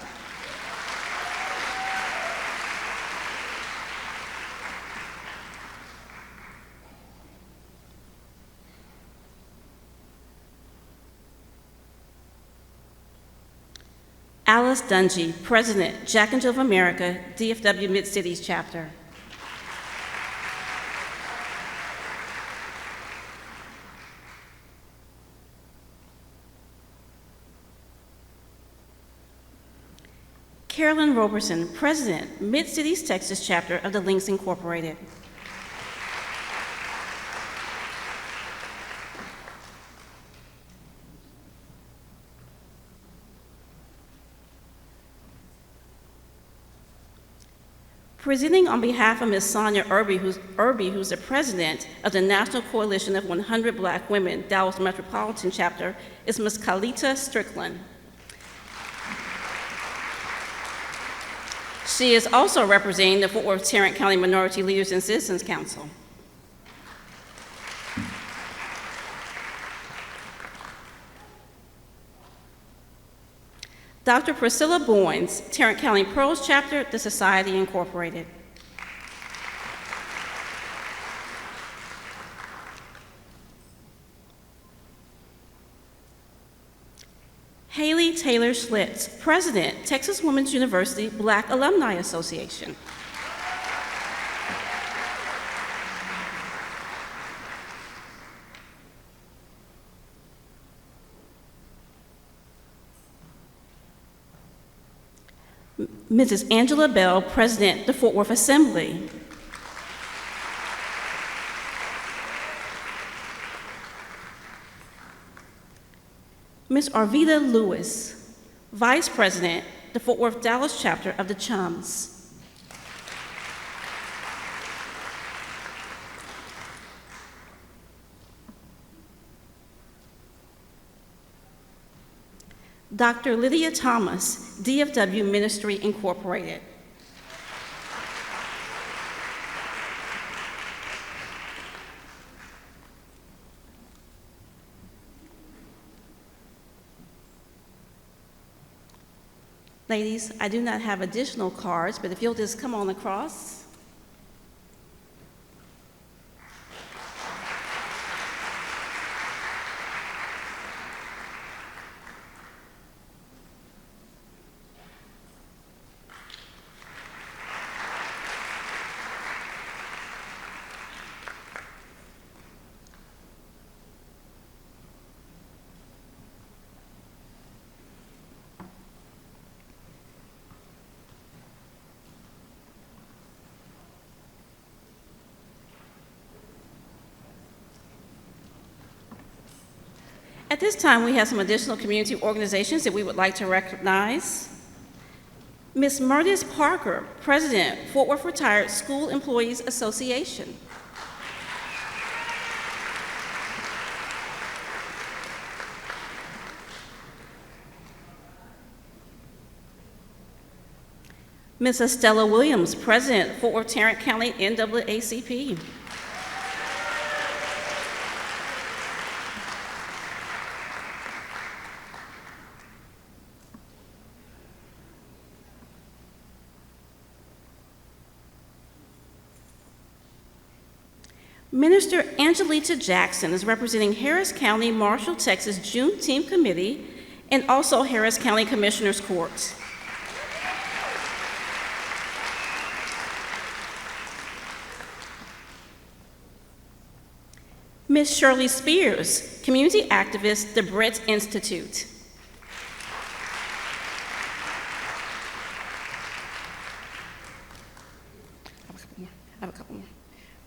Alice Dungy, President, Jack and Jill of America, DFW Mid-Cities Chapter. Carolyn Roberson, President, Mid-Cities Texas Chapter of the Links Incorporated. Presenting on behalf of Ms. Sonia Irby, who's the president of the National Coalition of 100 Black Women, Dallas Metropolitan Chapter, is Ms. Kalita Strickland. She is also representing the Fort Worth-Tarrant County Minority Leaders and Citizens Council. Dr. Priscilla Boynes, Tarrant County Pros Chapter, the Society Incorporated. Haley Taylor Schlitz, President, Texas Women's University Black Alumni Association. Mrs. Angela Bell, President, the Fort Worth Assembly. Ms. Arvita Lewis, Vice President, the Fort Worth Dallas Chapter of the Chums. Dr. Lydia Thomas, DFW Ministry Incorporated. Ladies, I do not have additional cards, but if you'll just come on across. At this time, we have some additional community organizations that we would like to recognize. Ms. Murtis Parker, President, Fort Worth Retired School Employees Association. Ms. Estella Williams, President, Fort Worth Tarrant County NAACP. Minister Angelita Jackson is representing Harris County Marshall, Texas Juneteenth Committee and also Harris County Commissioners Court. Ms. Shirley Spears, community activist, the Brett Institute. I have a couple more.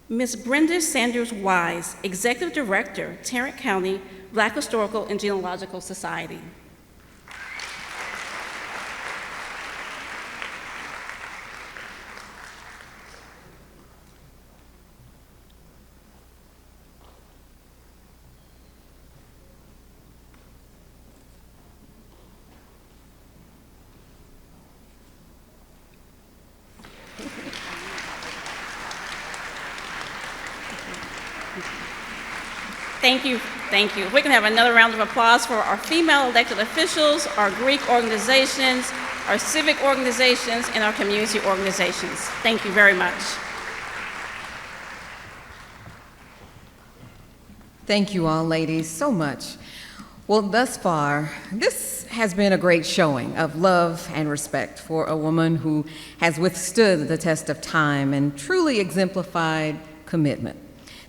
Ms. Brenda Sanders Wise, Executive Director, Tarrant County Black Historical and Genealogical Society. Thank you, thank you. We can have another round of applause for our female elected officials, our Greek organizations, our civic organizations, and our community organizations. Thank you very much. Thank you all, ladies, so much. Well, thus far, this has been a great showing of love and respect for a woman who has withstood the test of time and truly exemplified commitment.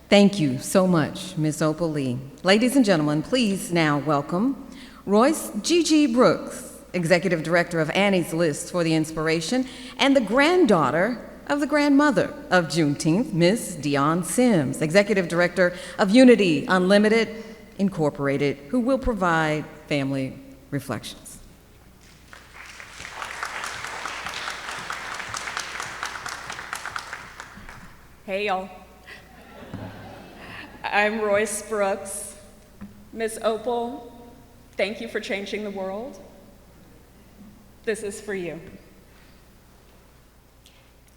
Thank you so much, Ms. Opal Lee. Ladies and gentlemen, please now welcome Royce Gigi Brooks, Executive Director of Annie's List for the Inspiration, and the granddaughter of the Grandmother of Juneteenth, Ms. Dion Sims, Executive Director of Unity Unlimited Incorporated, who will provide family reflections. Hey, y'all. I'm Royce Brooks. Ms. Opal, thank you for changing the world. This is for you.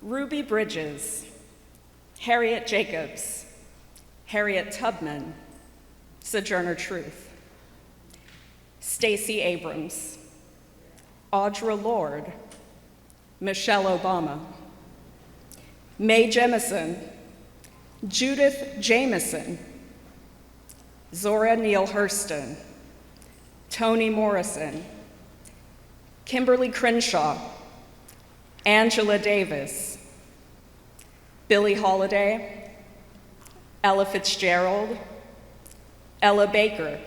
Ruby Bridges, Harriet Jacobs, Harriet Tubman, Sojourner Truth, Stacey Abrams, Audra Lorde, Michelle Obama, Mae Jemison, Judith Jamison, Zora Neale Hurston, Toni Morrison, Kimberly Crenshaw, Angela Davis, Billie Holiday, Ella Fitzgerald, Ella Baker,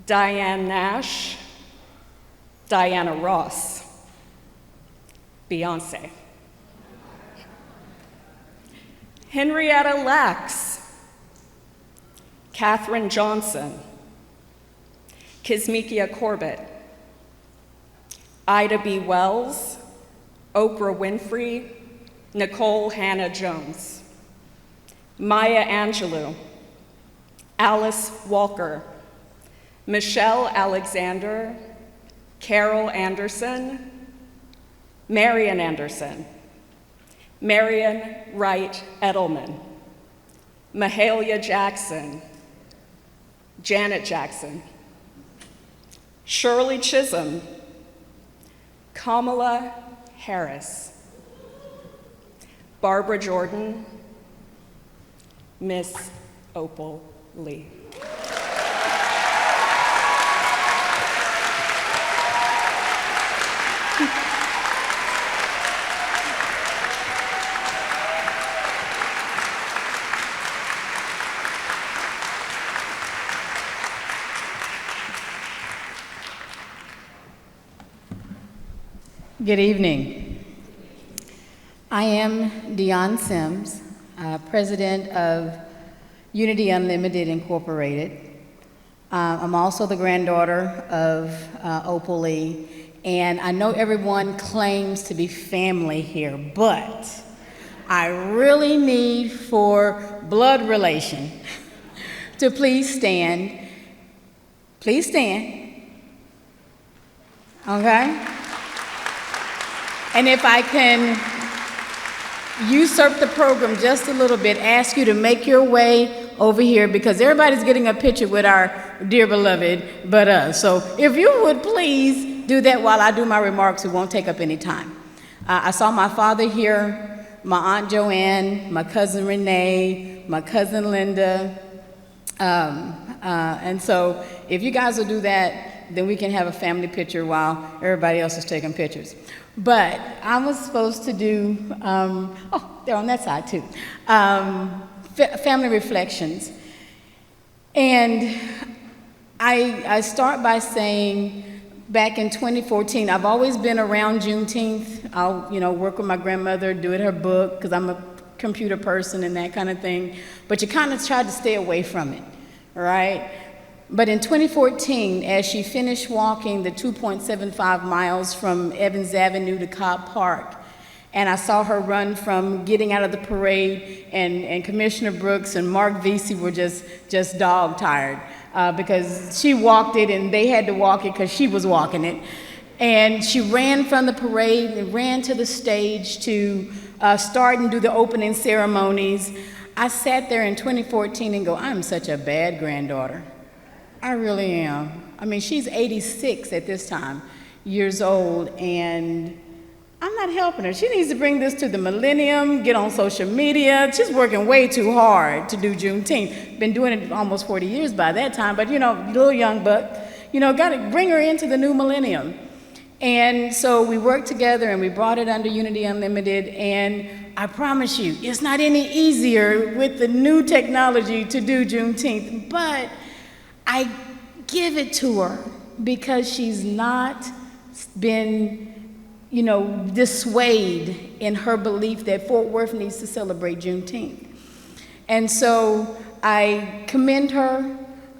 Diane Nash, Diana Ross, Beyonce. Henrietta Lacks, Katherine Johnson, Kizzmekia Corbett, Ida B. Wells, Oprah Winfrey, Nicole Hannah Jones, Maya Angelou, Alice Walker, Michelle Alexander, Carol Anderson, Marian Anderson, Marian Wright Edelman, Mahalia Jackson, Janet Jackson, Shirley Chisholm, Kamala Harris, Barbara Jordan, Miss Opal Lee. Good evening. I am Dion Sims, President of Unity Unlimited Incorporated. I'm also the granddaughter of Opal Lee, And I know everyone claims to be family here, but I really need for blood relation to please stand. Please stand. Okay? And if I can usurp the program just a little bit, ask you to make your way over here because everybody's getting a picture with our dear beloved but us. So if you would please do that while I do my remarks, it won't take up any time. I saw my father here, my Aunt Joanne, my cousin Renee, my cousin Linda. And so if you guys will do that, then we can have a family picture while everybody else is taking pictures. But I was supposed to do, they're on that side too, family reflections. And I start by saying, back in 2014, I've always been around Juneteenth. I'll, work with my grandmother, do it her book, because I'm a computer person and that kind of thing. But you kind of try to stay away from it, right? But in 2014, as she finished walking the 2.75 miles from Evans Avenue to Cobb Park, and I saw her run from getting out of the parade, and Commissioner Brooks and Mark Vesey were just dog tired because she walked it and they had to walk it because she was walking it. And she ran from the parade and ran to the stage to start and do the opening ceremonies. I sat there in 2014 and go, I'm such a bad granddaughter. I really am. I mean, she's 86 at this time, years old, and I'm not helping her. She needs to bring this to the millennium, get on social media. She's working way too hard to do Juneteenth. Been doing it almost 40 years by that time, but little young buck, got to bring her into the new millennium. And so we worked together and we brought it under Unity Unlimited, and I promise you, it's not any easier with the new technology to do Juneteenth, but I give it to her because she's not been, dissuaded in her belief that Fort Worth needs to celebrate Juneteenth. And so I commend her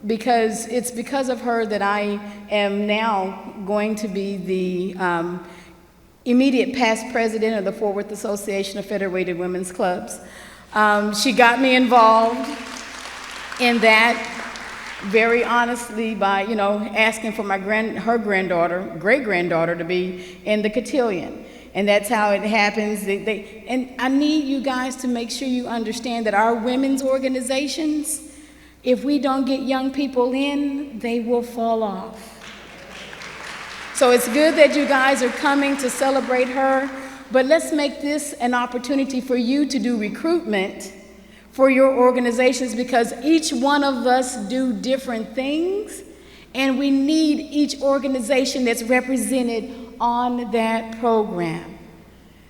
because it's because of her that I am now going to be the immediate past president of the Fort Worth Association of Federated Women's Clubs. She got me involved in that very honestly by, asking for her great-granddaughter to be in the cotillion. And that's how it happens. And I need you guys to make sure you understand that our women's organizations, if we don't get young people in, they will fall off. So it's good that you guys are coming to celebrate her, but let's make this an opportunity for you to do recruitment for your organizations, because each one of us do different things, and we need each organization that's represented on that program.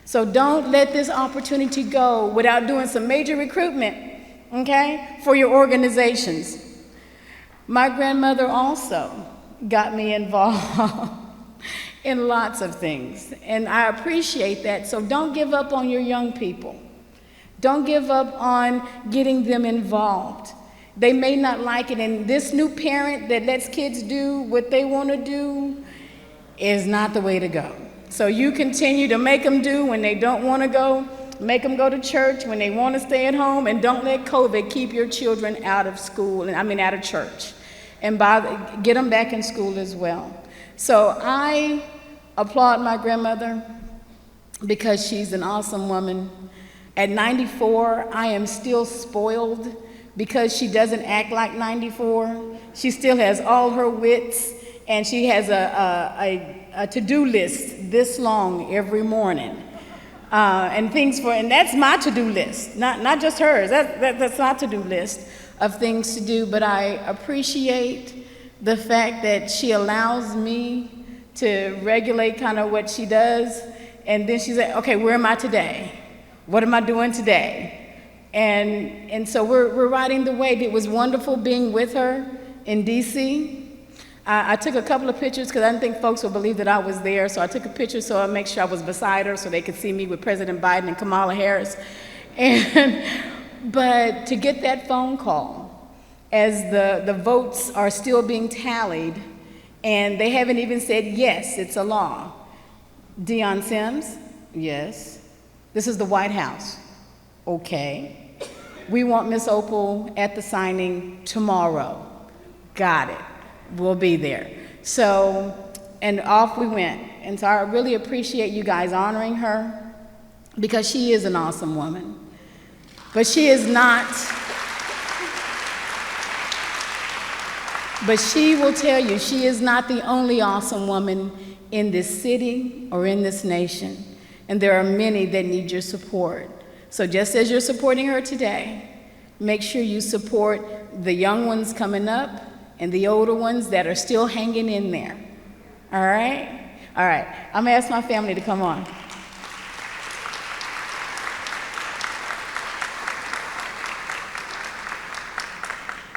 So don't let this opportunity go without doing some major recruitment, okay, for your organizations. My grandmother also got me involved in lots of things, and I appreciate that. So don't give up on your young people. Don't give up on getting them involved. They may not like it, and this new parent that lets kids do what they want to do is not the way to go. So you continue to make them do when they don't want to go, make them go to church when they want to stay at home, and don't let COVID keep your children out of school, out of church, and get them back in school as well. So I applaud my grandmother because she's an awesome woman. At 94, I am still spoiled because she doesn't act like 94. She still has all her wits, and she has a to-do list this long every morning. And that's my to-do list, not just hers. That's my to-do list of things to do, but I appreciate the fact that she allows me to regulate kind of what she does, and then she's like, okay, where am I today? What am I doing today? And so we're riding the wave. It was wonderful being with her in DC. I took a couple of pictures because I didn't think folks would believe that I was there. So I took a picture so I make sure I was beside her so they could see me with President Biden and Kamala Harris. But to get that phone call as the votes are still being tallied, And they haven't even said, yes, it's a law. Deion Sims, yes. This is the White House, okay. We want Miss Opal at the signing tomorrow. Got it, we'll be there. So, and off we went. And so I really appreciate you guys honoring her, because she is an awesome woman. But she is not, but she will tell you, she is not the only awesome woman in this city or in this nation. And there are many that need your support. So just as you're supporting her today, make sure you support the young ones coming up and the older ones that are still hanging in there. All right? All right, I'm gonna ask my family to come on.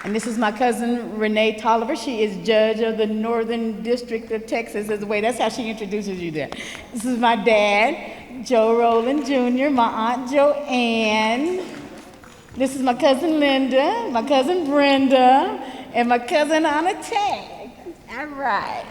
And this is my cousin, Renee Tolliver. She is judge of the Northern District of Texas as well. That's how she introduces you there. This is my dad, Joe Rowland Jr., my aunt Joanne. This is my cousin Linda, my cousin Brenda, and my cousin Anna Tag. All right.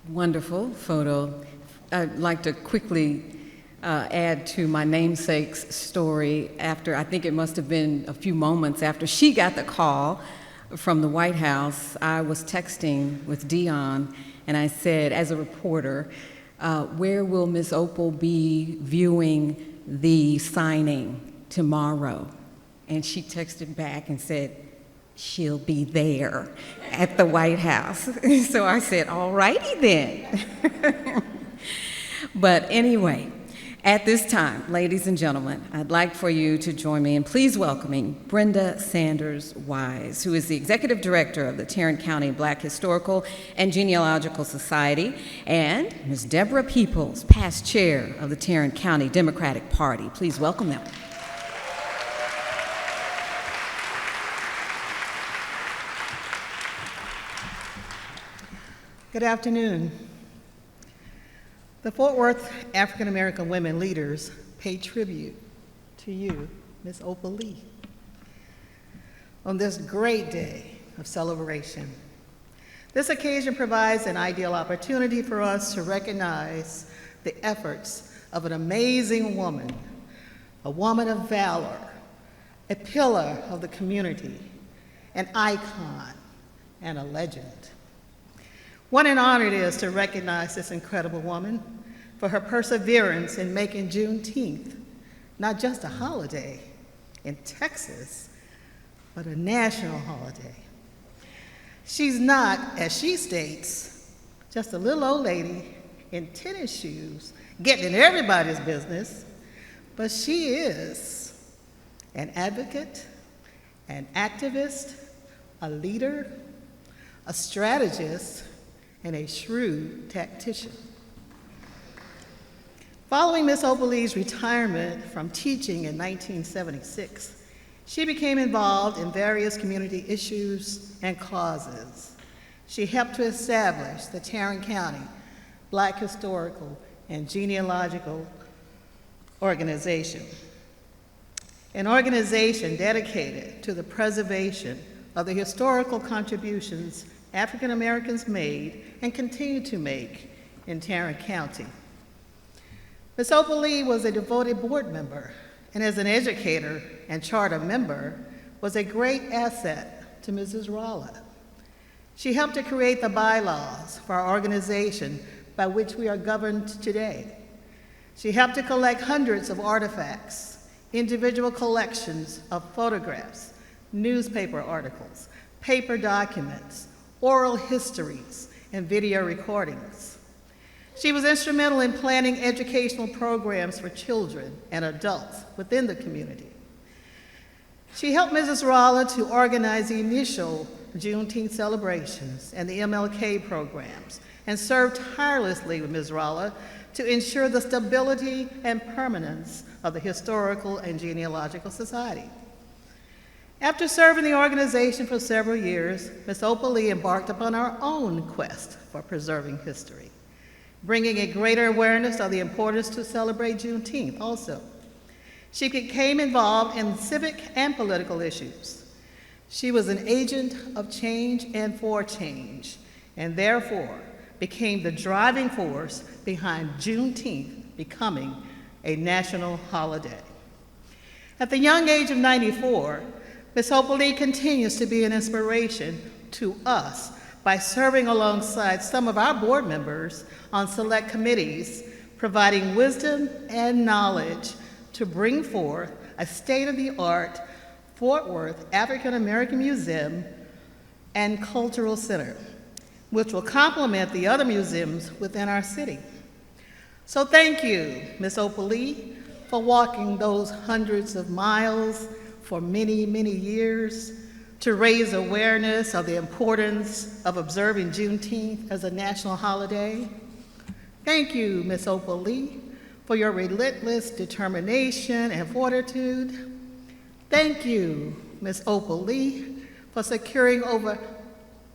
Wonderful photo. I'd like to quickly add to my namesake's story. After, I think it must have been a few moments after she got the call from the White House, I was texting with Deion, and I said, as a reporter, where will Miss Opal be viewing the signing tomorrow? And she texted back and said, she'll be there at the White House. So I said, all righty then. But anyway, at this time, ladies and gentlemen, I'd like for you to join me in please welcoming Brenda Sanders Wise, who is the Executive Director of the Tarrant County Black Historical and Genealogical Society, and Ms. Deborah Peoples, past chair of the Tarrant County Democratic Party. Please welcome them. Good afternoon. The Fort Worth African American women leaders pay tribute to you, Ms. Opal Lee, on this great day of celebration. This occasion provides an ideal opportunity for us to recognize the efforts of an amazing woman, a woman of valor, a pillar of the community, an icon, and a legend. What an honor it is to recognize this incredible woman for her perseverance in making Juneteenth not just a holiday in Texas, but a national holiday. She's not, as she states, just a little old lady in tennis shoes getting in everybody's business, but she is an advocate, an activist, a leader, a strategist, and a shrewd tactician. Following Miss Opal Lee's retirement from teaching in 1976, she became involved in various community issues and causes. She helped to establish the Tarrant County Black Historical and Genealogical Organization, an organization dedicated to the preservation of the historical contributions African Americans made and continue to make in Tarrant County. Ms. Opal Lee was a devoted board member, and as an educator and charter member, was a great asset to Mrs. Rolla. She helped to create the bylaws for our organization by which we are governed today. She helped to collect hundreds of artifacts, individual collections of photographs, newspaper articles, paper documents, oral histories, and video recordings. She was instrumental in planning educational programs for children and adults within the community. She helped Mrs. Rolla to organize the initial Juneteenth celebrations and the MLK programs, and served tirelessly with Ms. Rolla to ensure the stability and permanence of the Historical and Genealogical Society. After serving the organization for several years, Ms. Opal Lee embarked upon her own quest for preserving history, bringing a greater awareness of the importance to celebrate Juneteenth also. She became involved in civic and political issues. She was an agent of change and for change, and therefore became the driving force behind Juneteenth becoming a national holiday. At the young age of 94, Ms. Opal Lee continues to be an inspiration to us by serving alongside some of our board members on select committees, providing wisdom and knowledge to bring forth a state-of-the-art Fort Worth African American Museum and Cultural Center, which will complement the other museums within our city. So thank you, Ms. Opal Lee, for walking those hundreds of miles for many, many years to raise awareness of the importance of observing Juneteenth as a national holiday. Thank you, Ms. Opal Lee, for your relentless determination and fortitude. Thank you, Ms. Opal Lee, for securing over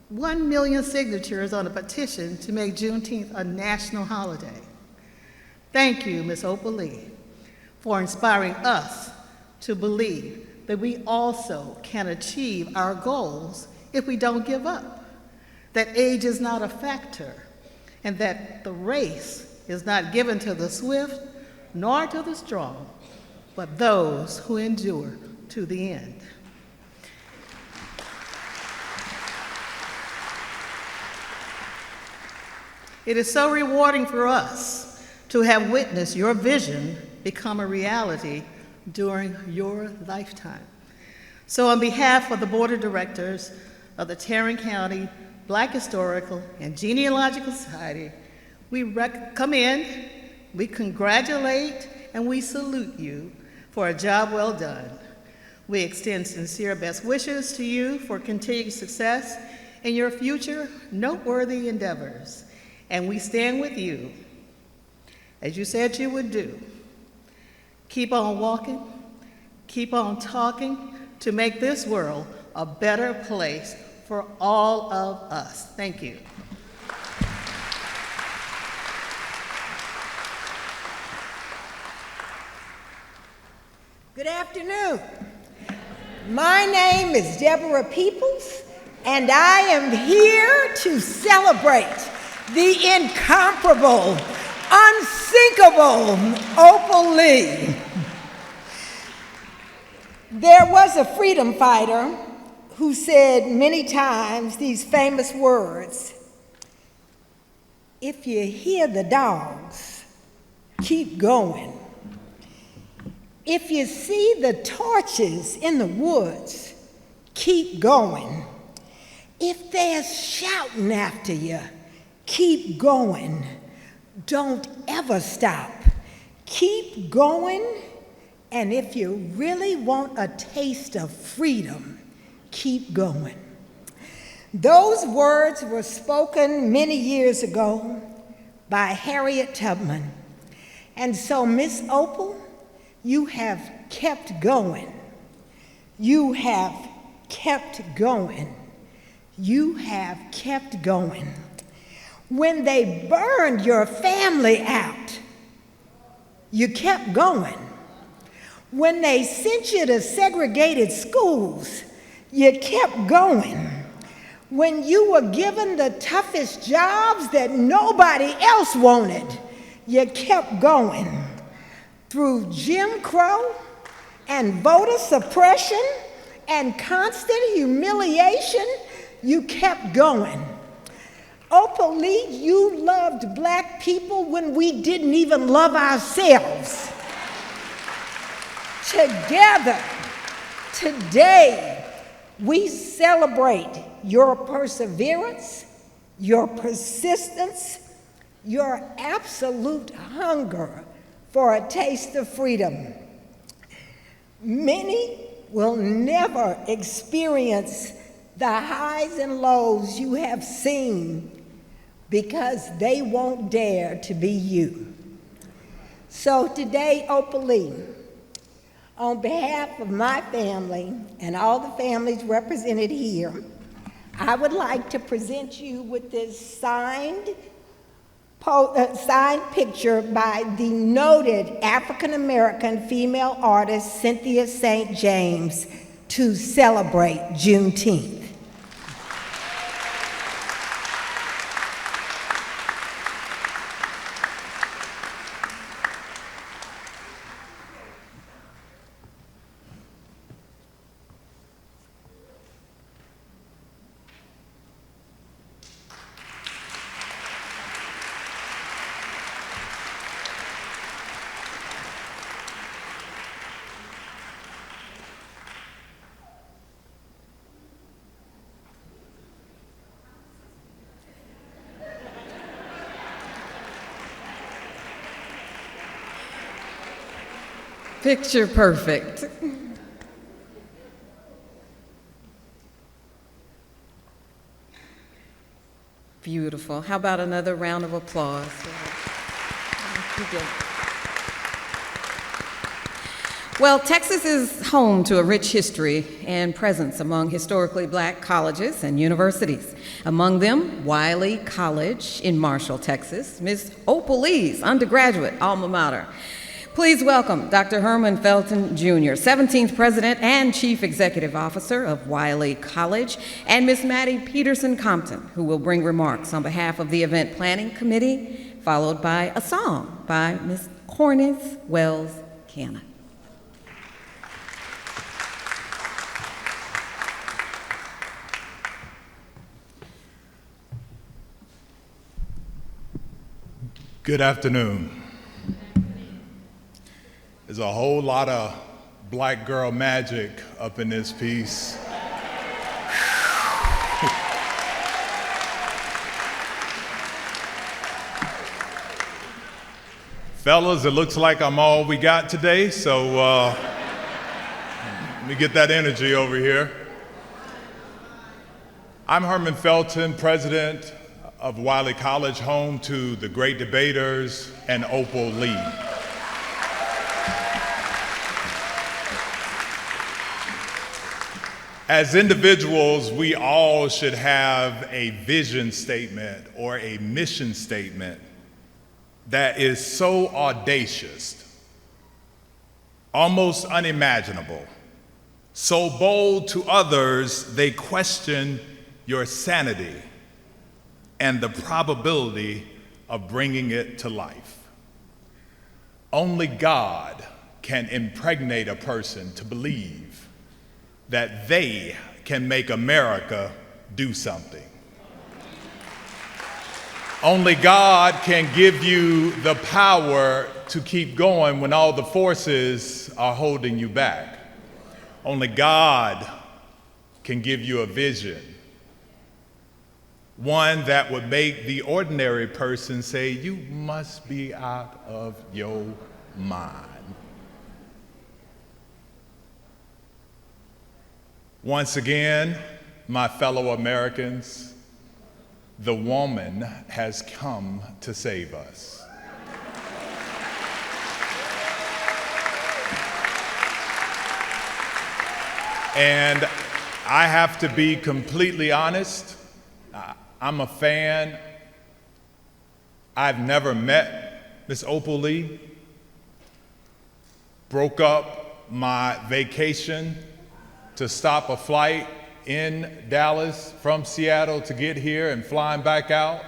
1 million signatures on a petition to make Juneteenth a national holiday. Thank you, Ms. Opal Lee, for inspiring us to believe that we also can achieve our goals if we don't give up, that age is not a factor, and that the race is not given to the swift nor to the strong, but those who endure to the end. It is so rewarding for us to have witnessed your vision become a reality during your lifetime. So on behalf of the Board of Directors of the Tarrant County Black Historical and Genealogical Society, we commend, we congratulate, and we salute you for a job well done. We extend sincere best wishes to you for continued success in your future noteworthy endeavors. And we stand with you, as you said you would do. Keep on walking, keep on talking to make this world a better place for all of us. Thank you. Good afternoon. My name is Deborah Peoples, and I am here to celebrate the incomparable, unsinkable Opal Lee. There was a freedom fighter who said many times these famous words: if you hear the dogs, keep going. If you see the torches in the woods, keep going. If there's shouting after you, keep going. Don't ever stop. Keep going. And if you really want a taste of freedom, keep going. Those words were spoken many years ago by Harriet Tubman. And so, Miss Opal, you have kept going. You have kept going. You have kept going. When they burned your family out, you kept going. When they sent you to segregated schools, you kept going. When you were given the toughest jobs that nobody else wanted, you kept going. Through Jim Crow and voter suppression and constant humiliation, you kept going. Opal Lee, you loved Black people when we didn't even love ourselves. Together, today, we celebrate your perseverance, your persistence, your absolute hunger for a taste of freedom. Many will never experience the highs and lows you have seen because they won't dare to be you. So today, Opal Lee, On behalf of my family and all the families represented here, I would like to present you with this signed picture by the noted African-American female artist Cynthia St. James to celebrate Juneteenth. Picture perfect. Beautiful. How about another round of applause? Well, Texas is home to a rich history and presence among historically black colleges and universities. Among them, Wiley College in Marshall, Texas, Ms. Opal Lee's undergraduate alma mater. Please welcome Dr. Herman Felton Jr., 17th President and Chief Executive Officer of Wiley College, and Ms. Maddie Peterson Compton, who will bring remarks on behalf of the Event Planning Committee, followed by a song by Ms. Cornice Wells Cannon. Good afternoon. There's a whole lot of black girl magic up in this piece. Fellas, it looks like I'm all we got today, so let me get that energy over here. I'm Herman Felton, president of Wiley College, home to the great debaters and Opal Lee. As individuals, we all should have a vision statement or a mission statement that is so audacious, almost unimaginable, so bold to others they question your sanity and the probability of bringing it to life. Only God can impregnate a person to believe that they can make America do something. Only God can give you the power to keep going when all the forces are holding you back. Only God can give you a vision, one that would make the ordinary person say, "You must be out of your mind." Once again, my fellow Americans, the woman has come to save us. And I have to be completely honest, I'm a fan. I've never met Miss Opal Lee. Broke up my vacation to stop a flight in Dallas from Seattle to get here and flying back out.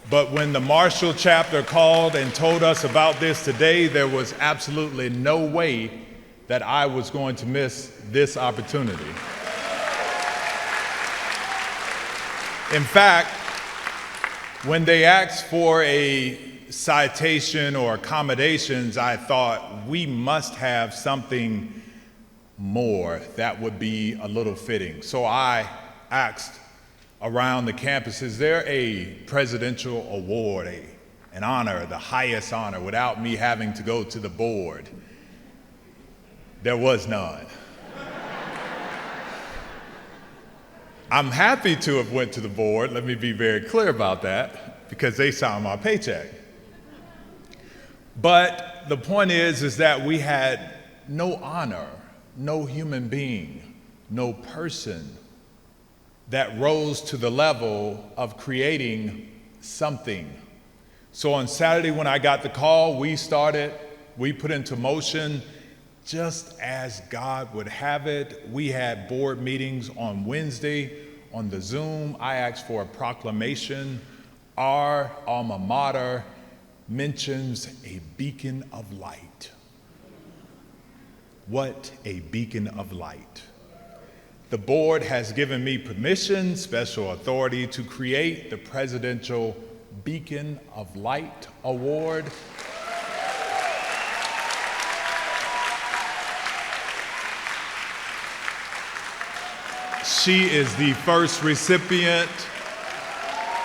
But when the Marshall chapter called and told us about this today, there was absolutely no way that I was going to miss this opportunity. In fact, when they asked for a citation or accommodations, I thought we must have something more that would be a little fitting. So I asked around the campus, is there a presidential award, an honor, the highest honor, without me having to go to the board? There was none. I'm happy to have went to the board, let me be very clear about that, because they signed my paycheck. But the point is that we had no honor, no human being, no person that rose to the level of creating something. So on Saturday when I got the call, we put into motion, just as God would have it. We had board meetings on Wednesday. On the Zoom, I asked for a proclamation. Our alma mater mentions a beacon of light. What a beacon of light. The board has given me permission, special authority, to create the Presidential Beacon of Light Award. She is the first recipient.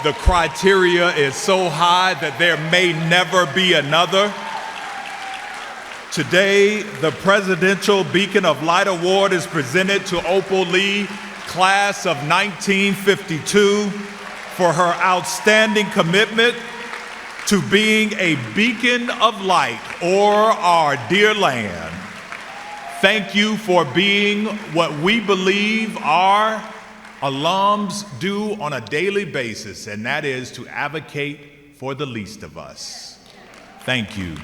The criteria is so high that there may never be another. Today, the Presidential Beacon of Light Award is presented to Opal Lee, class of 1952, for her outstanding commitment to being a beacon of light o'er our dear land. Thank you for being what we believe our alums do on a daily basis, and that is to advocate for the least of us. Thank you.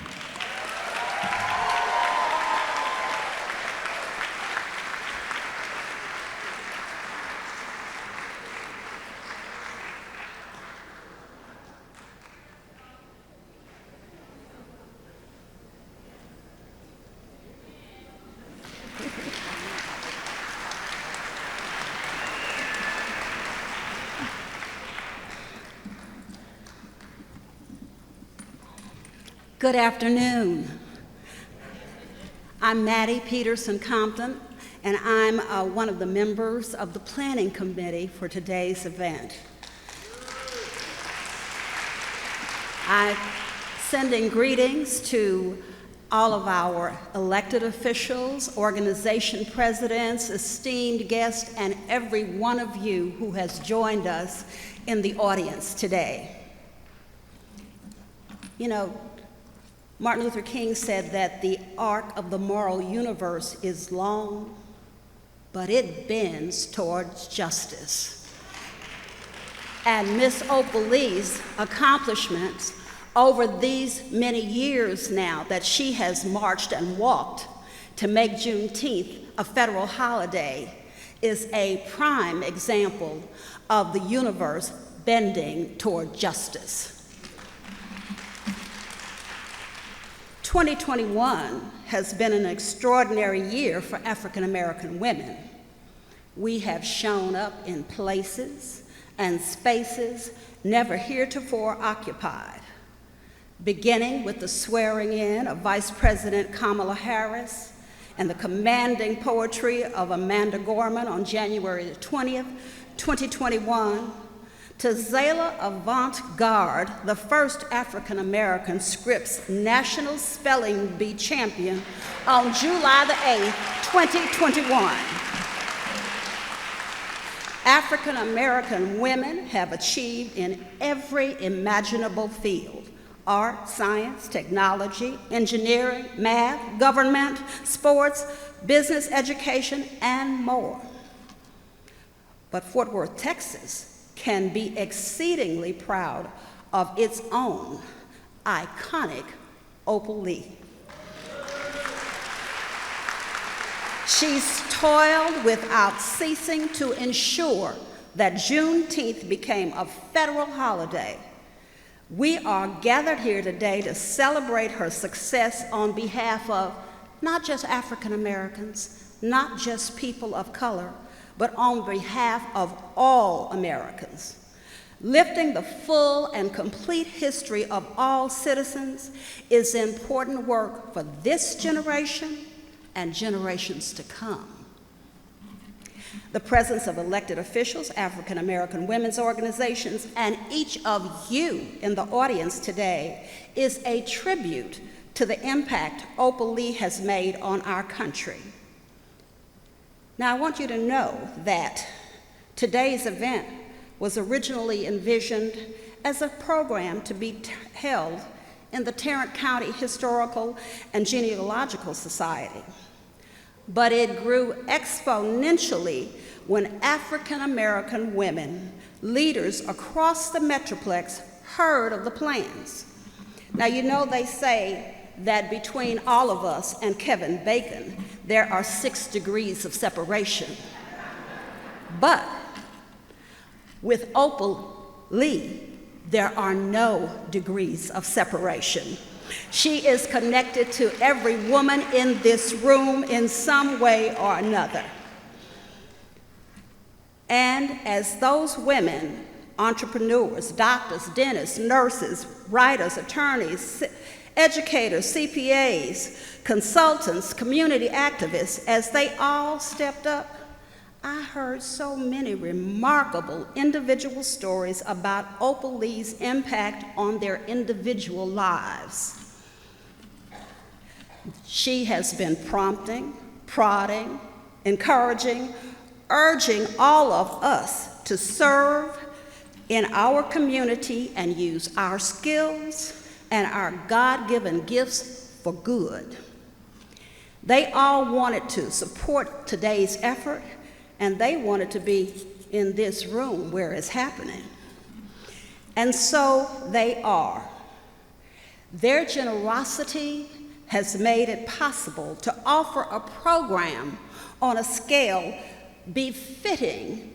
Good afternoon. I'm Maddie Peterson-Compton, and I'm one of the members of the planning committee for today's event. I'm sending greetings to all of our elected officials, organization presidents, esteemed guests, and every one of you who has joined us in the audience today. You know, Martin Luther King said that the arc of the moral universe is long, but it bends towards justice. And Miss Opal Lee's accomplishments over these many years now that she has marched and walked to make Juneteenth a federal holiday is a prime example of the universe bending toward justice. 2021 has been an extraordinary year for African American women. We have shown up in places and spaces never heretofore occupied, beginning with the swearing in of Vice President Kamala Harris and the commanding poetry of Amanda Gorman on January 20th, 2021, to Zayla Avant-Garde, the first African-American Scripps National Spelling Bee champion on July the 8th, 2021. African-American women have achieved in every imaginable field: art, science, technology, engineering, math, government, sports, business, education, and more. But Fort Worth, Texas, can be exceedingly proud of its own iconic Opal Lee. She's toiled without ceasing to ensure that Juneteenth became a federal holiday. We are gathered here today to celebrate her success on behalf of not just African Americans, not just people of color, but on behalf of all Americans. Lifting the full and complete history of all citizens is important work for this generation and generations to come. The presence of elected officials, African American women's organizations, and each of you in the audience today is a tribute to the impact Opal Lee has made on our country. Now, I want you to know that today's event was originally envisioned as a program to be held in the Tarrant County Historical and Genealogical Society. But it grew exponentially when African American women, leaders across the Metroplex, heard of the plans. Now, you know they say that between all of us and Kevin Bacon, there are 6 degrees of separation. But with Opal Lee, there are no degrees of separation. She is connected to every woman in this room in some way or another. And as those women, entrepreneurs, doctors, dentists, nurses, writers, attorneys, educators, CPAs, consultants, community activists, as they all stepped up, I heard so many remarkable individual stories about Opal Lee's impact on their individual lives. She has been prompting, prodding, encouraging, urging all of us to serve in our community and use our skills and our God-given gifts for good. They all wanted to support today's effort, and they wanted to be in this room where it's happening. And so they are. Their generosity has made it possible to offer a program on a scale befitting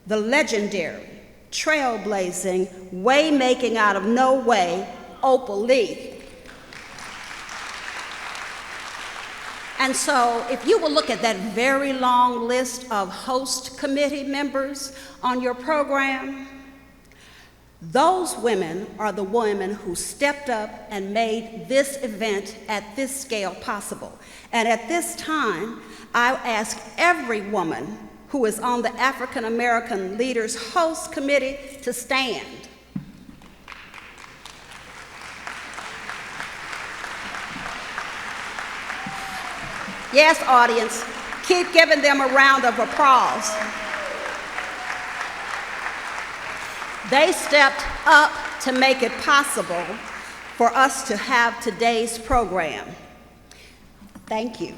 the legendary, trailblazing, way-making out of no way Opal Lee. And so if you will look at that very long list of host committee members on your program, those women are the women who stepped up and made this event at this scale possible. And at this time, I ask every woman who is on the African American Leaders Host Committee to stand. Yes, audience, keep giving them a round of applause. They stepped up to make it possible for us to have today's program. Thank you.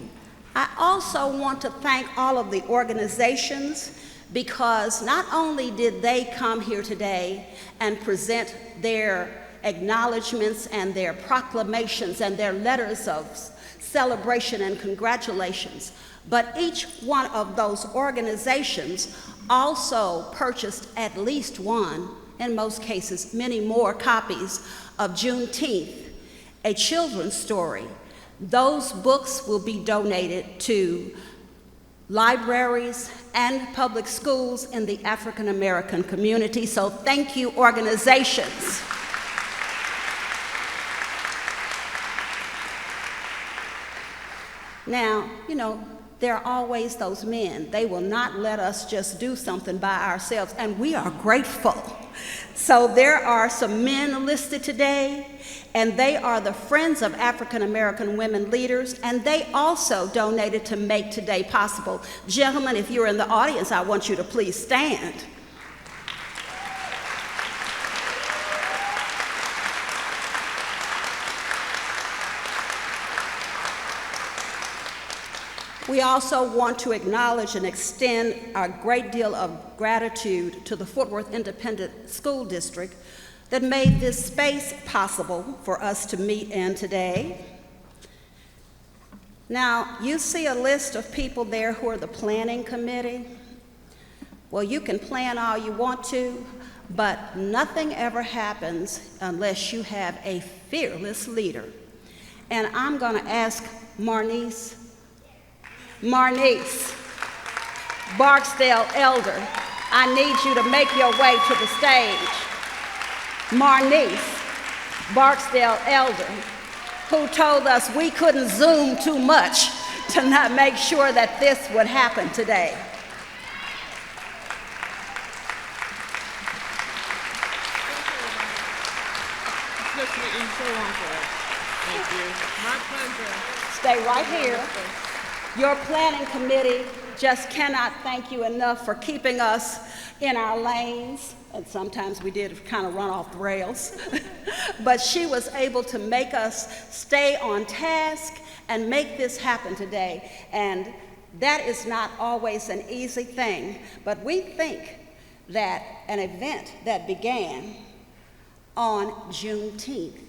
I also want to thank all of the organizations, because not only did they come here today and present their acknowledgments and their proclamations and their letters of celebration and congratulations, but each one of those organizations also purchased at least one, in most cases many more, copies of Juneteenth, a children's story. Those books will be donated to libraries and public schools in the African American community. So thank you, organizations. Now, you know, there are always those men. They will not let us just do something by ourselves, and we are grateful. So there are some men listed today, and they are the Friends of African American Women Leaders, and they also donated to make today possible. Gentlemen, if you're in the audience, I want you to please stand. We also want to acknowledge and extend our great deal of gratitude to the Fort Worth Independent School District that made this space possible for us to meet in today. Now, you see a list of people there who are the planning committee. Well, you can plan all you want to, but nothing ever happens unless you have a fearless leader. And I'm going to ask Marnice Barksdale Elder, I need you to make your way to the stage. Marnice Barksdale Elder, who told us we couldn't Zoom too much to not make sure that this would happen today. Thank you. My pleasure. Stay right here. Your planning committee just cannot thank you enough for keeping us in our lanes. And sometimes we did kind of run off the rails. But she was able to make us stay on task and make this happen today. And that is not always an easy thing. But we think that an event that began on Juneteenth,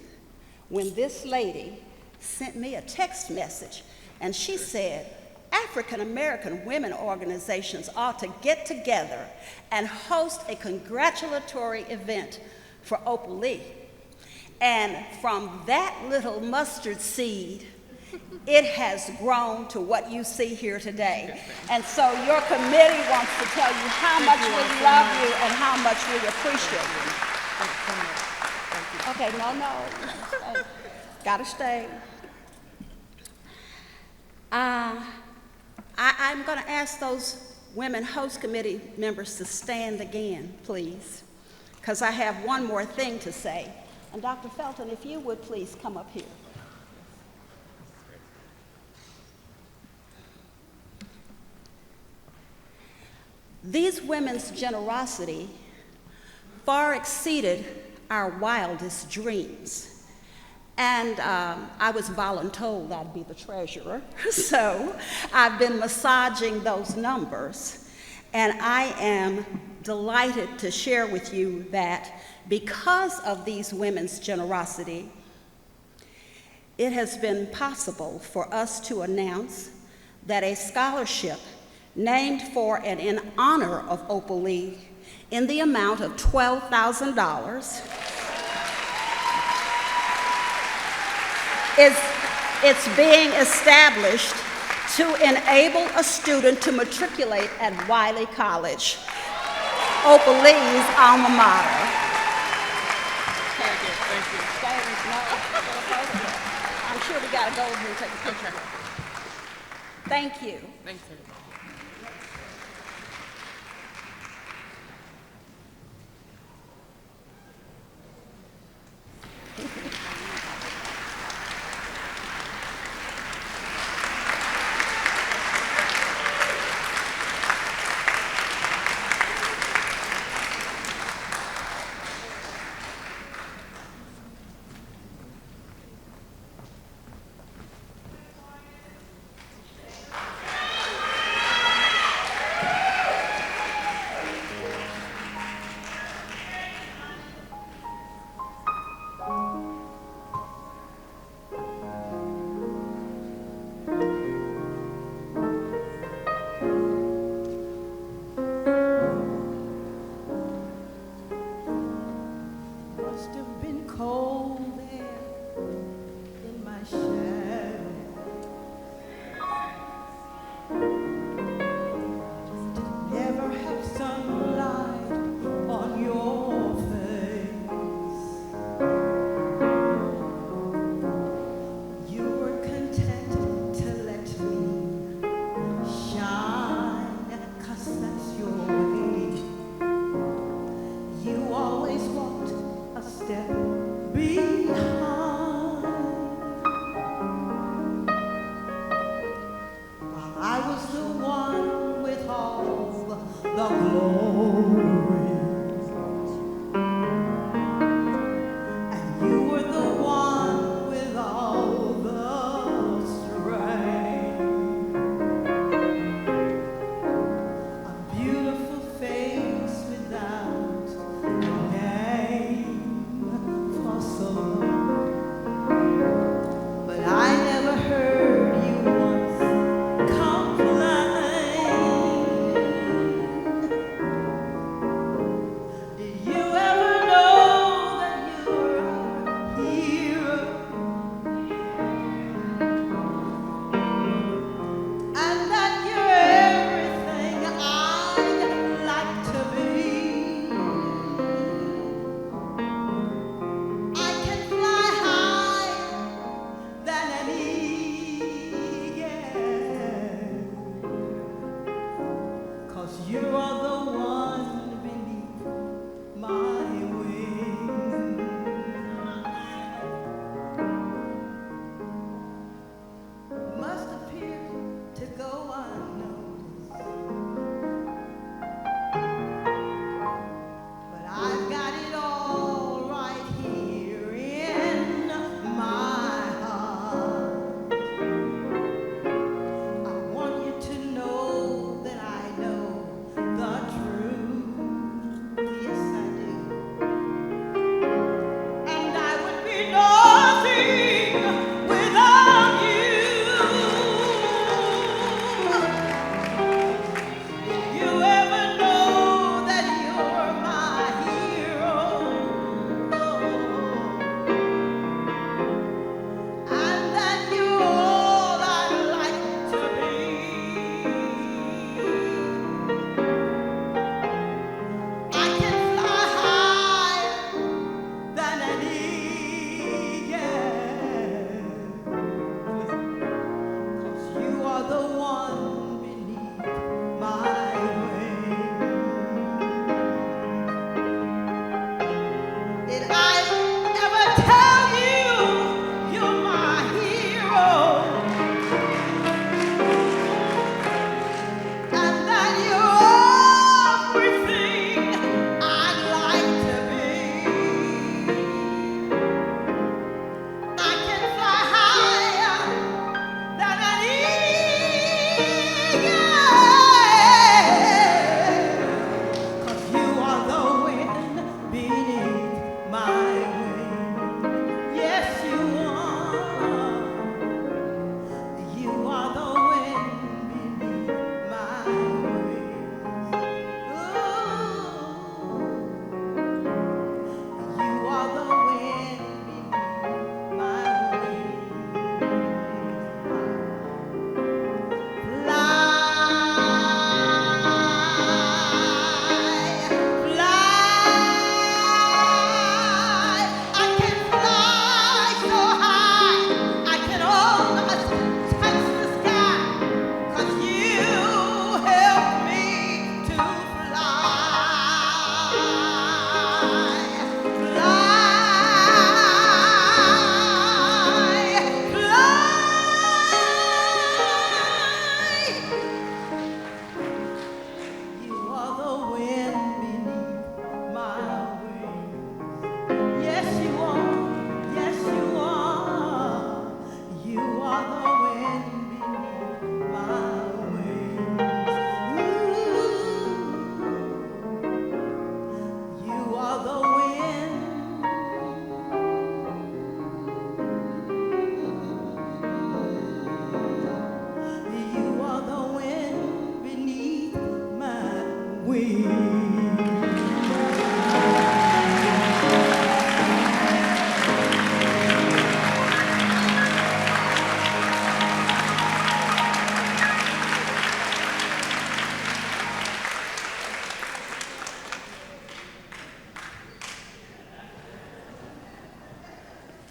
when this lady sent me a text message, and she said, African American women organizations ought to get together and host a congratulatory event for Opal Lee. And from that little mustard seed, it has grown to what you see here today. And so your committee wants to tell you how much we love you and how much we appreciate you. Okay, no, gotta stay. I'm going to ask those women host committee members to stand again, please, because I have one more thing to say. And Dr. Felton, if you would please come up here. These women's generosity far exceeded our wildest dreams. And I was voluntold I'd be the treasurer, so I've been massaging those numbers. And I am delighted to share with you that because of these women's generosity, it has been possible for us to announce that a scholarship named for and in honor of Opal Lee in the amount of $12,000 it's being established to enable a student to matriculate at Wiley College, Opal Lee's alma mater. I'm sure we gotta go over and take a picture. Thank you. Thanks, everybody.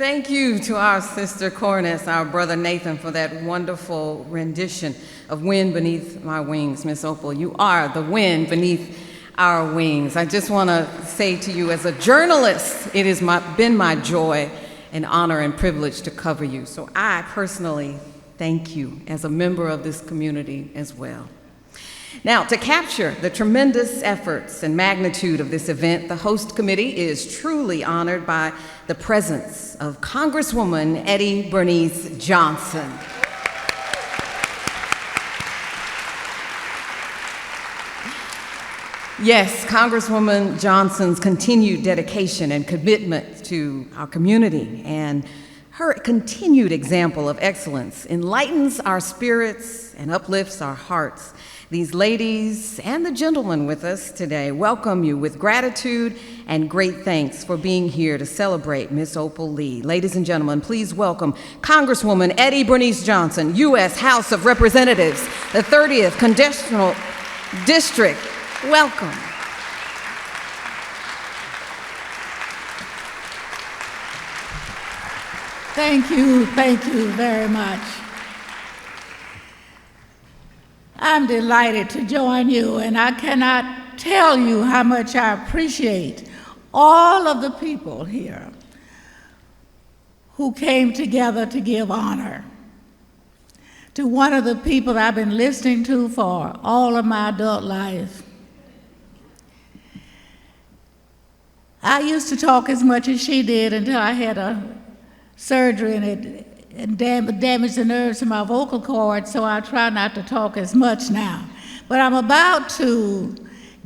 Thank you to our sister Corness, our brother Nathan, for that wonderful rendition of Wind Beneath My Wings. Miss Opal, you are the wind beneath our wings. I just want to say to you, as a journalist, it has been my joy and honor and privilege to cover you. So I personally thank you as a member of this community as well. Now, to capture the tremendous efforts and magnitude of this event, the host committee is truly honored by the presence of Congresswoman Eddie Bernice Johnson. Yes, Congresswoman Johnson's continued dedication and commitment to our community and her continued example of excellence enlightens our spirits and uplifts our hearts. These ladies and the gentlemen with us today welcome you with gratitude and great thanks for being here to celebrate Miss Opal Lee. Ladies and gentlemen, please welcome Congresswoman Eddie Bernice Johnson, U.S. House of Representatives, the 30th Congressional District. Welcome. Thank you very much. I'm delighted to join you, and I cannot tell you how much I appreciate all of the people here who came together to give honor to one of the people I've been listening to for all of my adult life. I used to talk as much as she did until I had a surgery and it damaged the nerves in my vocal cords, so I try not to talk as much now. But I'm about to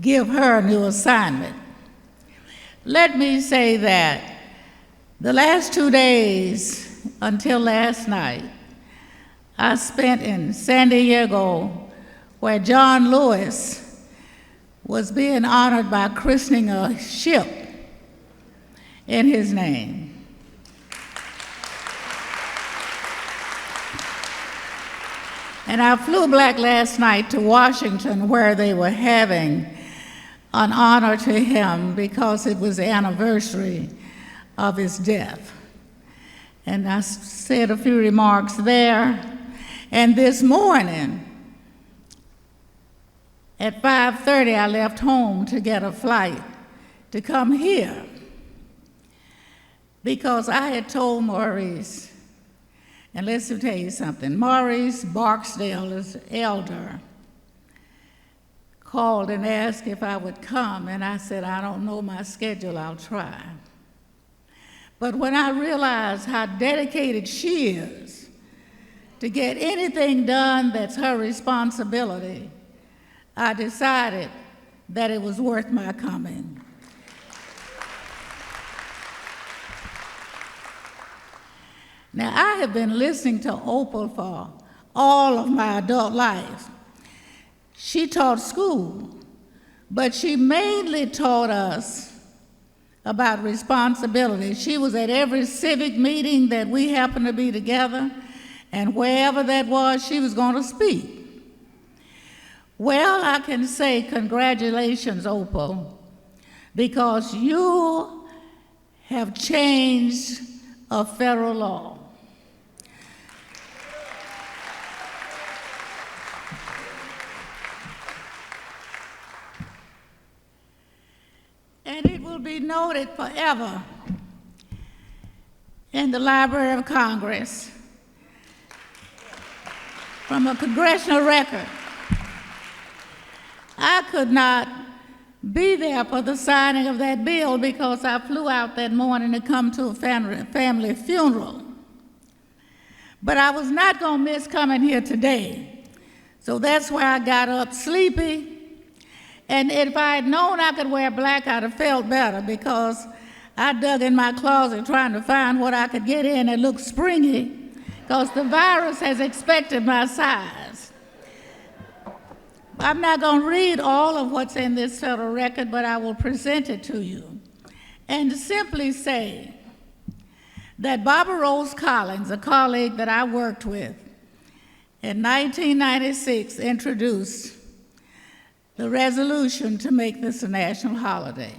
give her a new assignment. Let me say that the last 2 days until last night, I spent in San Diego, where John Lewis was being honored by christening a ship in his name. And I flew back last night to Washington, where they were having an honor to him because it was the anniversary of his death. And I said a few remarks there. And this morning at 5:30, I left home to get a flight to come here because I had told Maurice, and let me tell you something, Maurice Barksdale, his elder, called and asked if I would come, and I said, I don't know my schedule, I'll try. But when I realized how dedicated she is to get anything done that's her responsibility, I decided that it was worth my coming. Now, I have been listening to Opal for all of my adult life. She taught school, but she mainly taught us about responsibility. She was at every civic meeting that we happened to be together, and wherever that was, she was going to speak. Well, I can say congratulations, Opal, because you have changed a federal law. And it will be noted forever in the Library of Congress from a congressional record. I could not be there for the signing of that bill because I flew out that morning to come to a family funeral. But I was not going to miss coming here today. So that's why I got up sleepy. And if I had known I could wear black, I'd have felt better because I dug in my closet trying to find what I could get in that looked springy because the virus has expected my size. I'm not going to read all of what's in this federal record, but I will present it to you and simply say that Barbara Rose Collins, a colleague that I worked with, in 1996 introduced the resolution to make this a national holiday.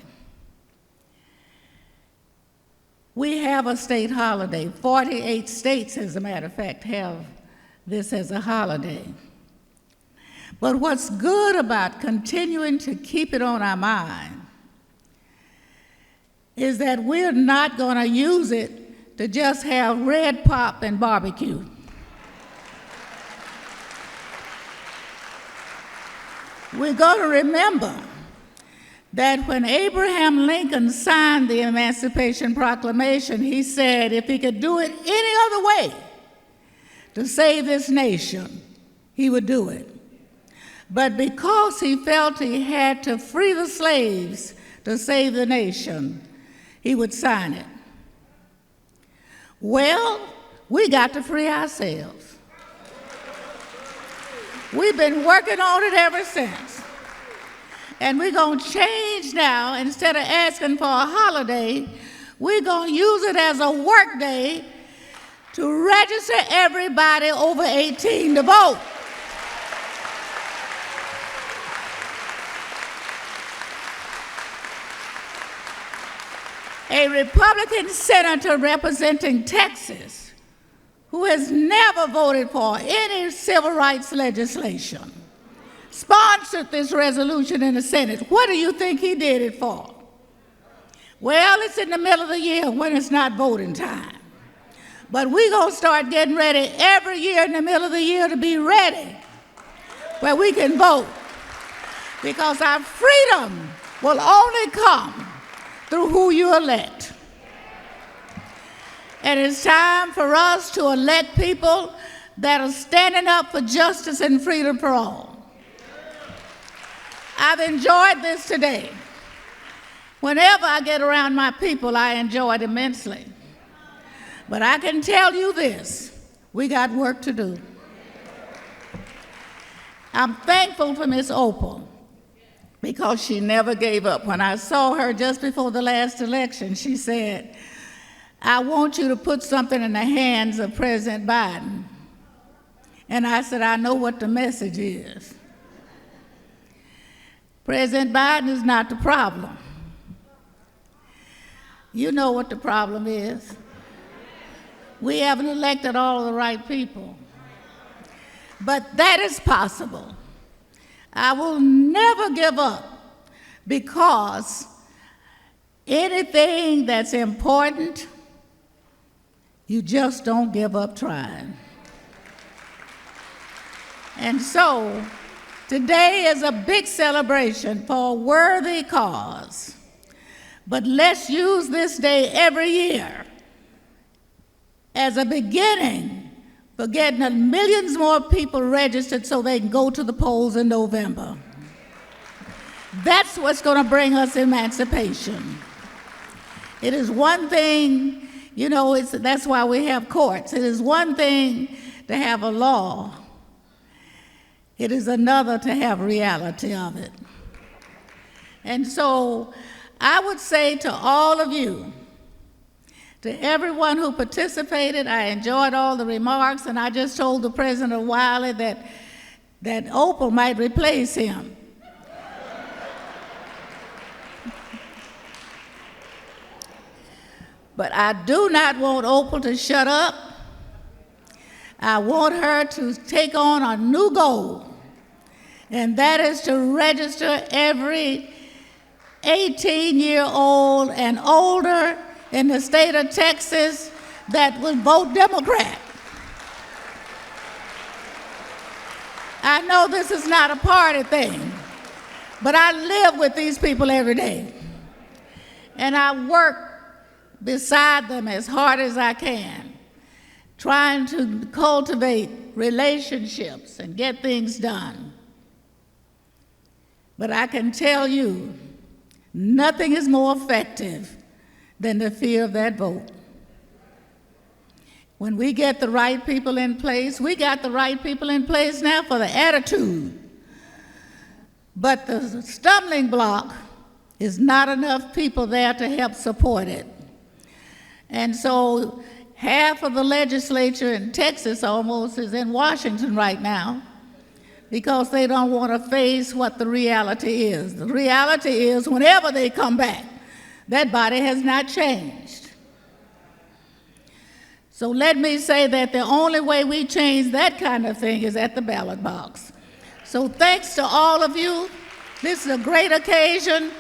we have a state holiday. 48 states, as a matter of fact, have this as a holiday. But what's good about continuing to keep it on our mind is that we're not going to use it to just have red pop and barbecue. We're going to remember that when Abraham Lincoln signed the Emancipation Proclamation, he said if he could do it any other way to save this nation, he would do it. But because he felt he had to free the slaves to save the nation, he would sign it. Well, we got to free ourselves. We've been working on it ever since. And we're going to change now. Instead of asking for a holiday, we're going to use it as a work day to register everybody over 18 to vote. A Republican senator representing Texas who has never voted for any civil rights legislation sponsored this resolution in the Senate. What do you think he did it for? Well, it's in the middle of the year when it's not voting time. But we're going to start getting ready every year in the middle of the year to be ready where we can vote. Because our freedom will only come through who you elect. And it's time for us to elect people that are standing up for justice and freedom for all. I've enjoyed this today. Whenever I get around my people, I enjoy it immensely. But I can tell you this, we got work to do. I'm thankful for Miss Opal because she never gave up. When I saw her just before the last election, she said, I want you to put something in the hands of President Biden. And I said, I know what the message is. President Biden is not the problem. You know what the problem is. We haven't elected all of the right people. But that is possible. I will never give up because anything that's important, you just don't give up trying. And so, today is a big celebration for a worthy cause. But let's use this day every year as a beginning for getting millions more people registered so they can go to the polls in November. That's what's going to bring us emancipation. It is one thing, you know, that's why we have courts. It is one thing to have a law. It is another to have reality of it. And so I would say to all of you, to everyone who participated, I enjoyed all the remarks, and I just told the president of Wiley that Opal might replace him. But I do not want Opal to shut up. I want her to take on a new goal, and that is to register every 18-year-old and older in the state of Texas that will vote Democrat. I know this is not a party thing, but I live with these people every day. And I work beside them as hard as I can, trying to cultivate relationships and get things done. But I can tell you, nothing is more effective than the fear of that vote. When we get the right people in place, we got the right people in place now for the attitude. But the stumbling block is not enough people there to help support it. And so half of the legislature in Texas almost is in Washington right now because they don't want to face what the reality is. The reality is whenever they come back, that body has not changed. So let me say that the only way we change that kind of thing is at the ballot box. So thanks to all of you. This is a great occasion.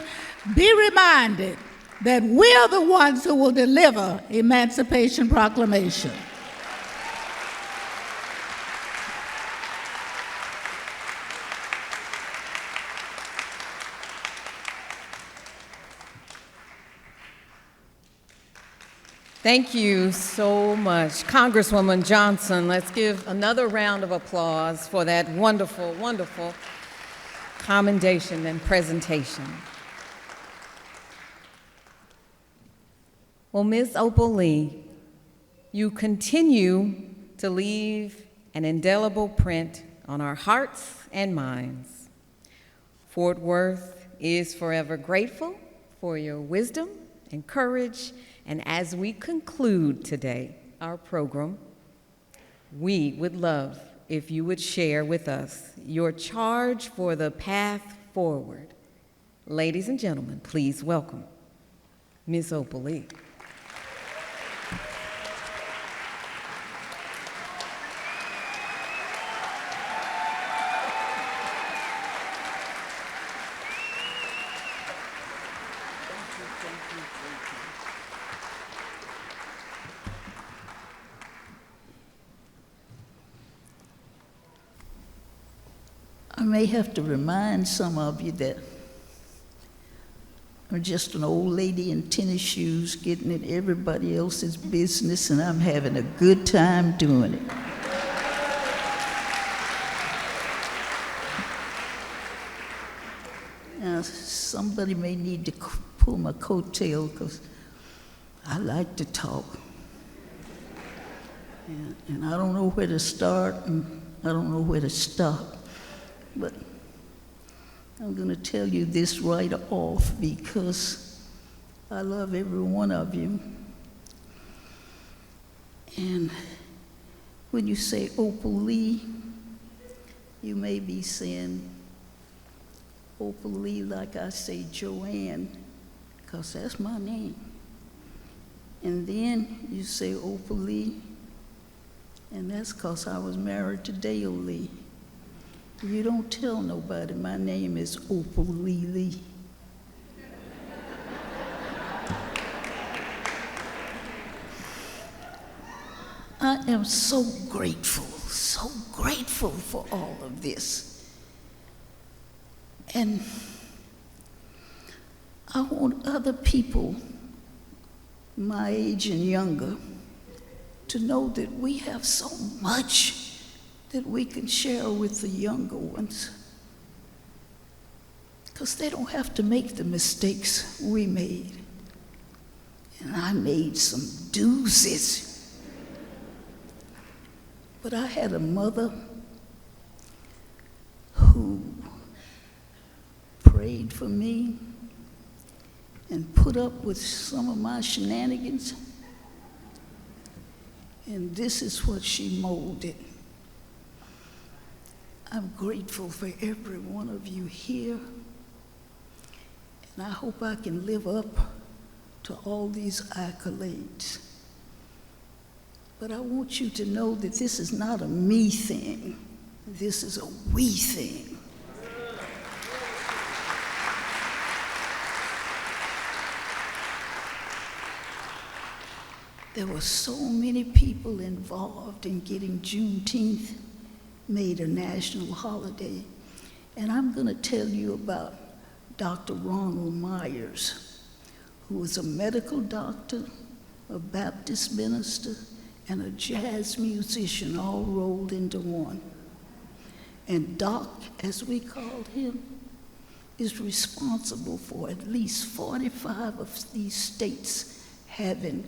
Be reminded that we're the ones who will deliver Emancipation Proclamation. Thank you so much, Congresswoman Johnson. Let's give another round of applause for that wonderful, wonderful commendation and presentation. Well, Ms. Opal Lee, you continue to leave an indelible print on our hearts and minds. Fort Worth is forever grateful for your wisdom and courage. And as we conclude today, our program, we would love if you would share with us your charge for the path forward. Ladies and gentlemen, please welcome Ms. Opal Lee. I may have to remind some of you that I'm just an old lady in tennis shoes getting in everybody else's business, and I'm having a good time doing it. Now, somebody may need to pull my coattail because I like to talk. And I don't know where to start, and I don't know where to stop. But I'm going to tell you this right off because I love every one of you. And when you say Opal Lee, you may be saying Opal Lee like I say Joanne, because that's my name. And then you say Opal Lee, and that's because I was married to Dale Lee. You don't tell nobody my name is Opal Lee Lee. I am so grateful for all of this. And I want other people my age and younger to know that we have so much that we can share with the younger ones, because they don't have to make the mistakes we made. And I made some doozies. But I had a mother who prayed for me and put up with some of my shenanigans. And this is what she molded. I'm grateful for every one of you here, and I hope I can live up to all these accolades. But I want you to know that this is not a me thing, this is a we thing. There were so many people involved in getting Juneteenth made a national holiday. And I'm going to tell you about Dr. Ronald Myers, who was a medical doctor, a Baptist minister, and a jazz musician all rolled into one. And Doc, as we called him, is responsible for at least 45 of these states having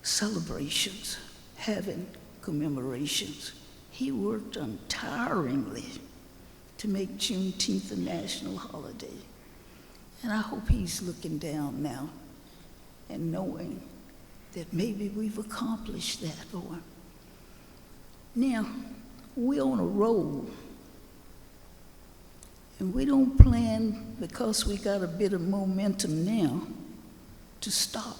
celebrations, having commemorations. He worked untiringly to make Juneteenth a national holiday. And I hope he's looking down now and knowing that maybe we've accomplished that, Lord. Now, we're on a roll. And we don't plan, because we got a bit of momentum now, to stop.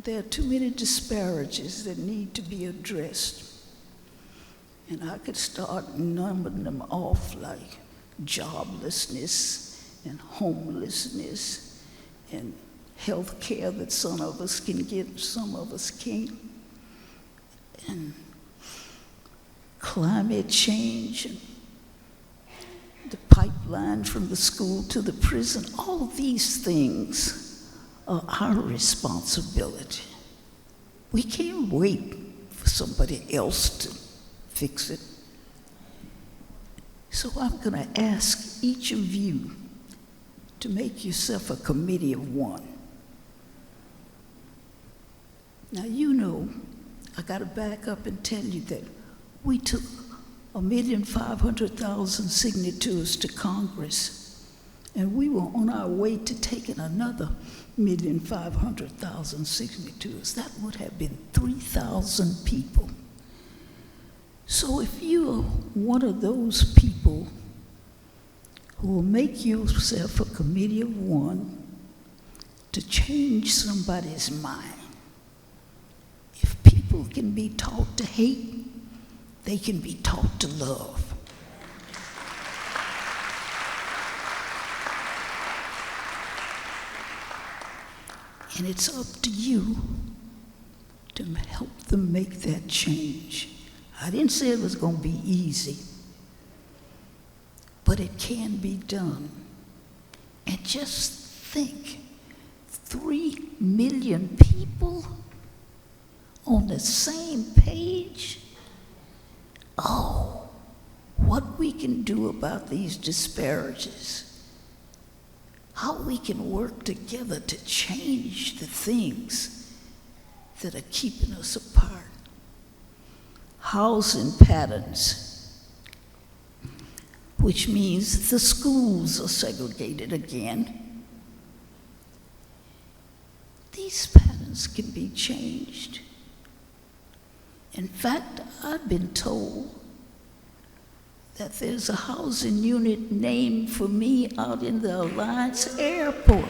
there are too many disparities that need to be addressed. And I could start numbering them off, like joblessness and homelessness and health care that some of us can get and some of us can't, and climate change and the pipeline from the school to the prison. All these things are our responsibility. We can't wait for somebody else to fix it. So I'm going to ask each of you to make yourself a committee of one. Now, you know, I got to back up and tell you that we took 1,500,000 signatures to Congress, and we were on our way to taking another 1,500,000 signatures. That would have been 3,000 people. So if you're one of those people who will make yourself a committee of one to change somebody's mind, if people can be taught to hate, they can be taught to love. And it's up to you to help them make that change. I didn't say it was going to be easy, but it can be done. And just think, 3 million people on the same page. Oh, what we can do about these disparities, how we can work together to change the things that are keeping us apart. Housing patterns, which means the schools are segregated again. These patterns can be changed. In fact, I've been told that there's a housing unit named for me out in the Alliance Airport.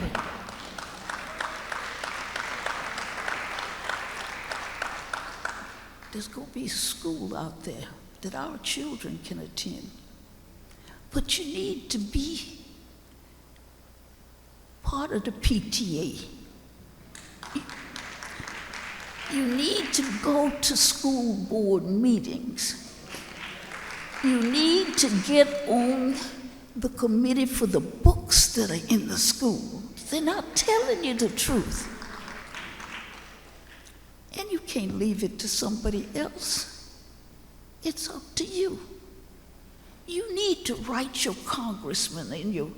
There's going to be a school out there that our children can attend. But you need to be part of the PTA. You need to go to school board meetings. You need to get on the committee for the books that are in the school. They're not telling you the truth. And you can't leave it to somebody else. It's up to you. You need to write your congressman and your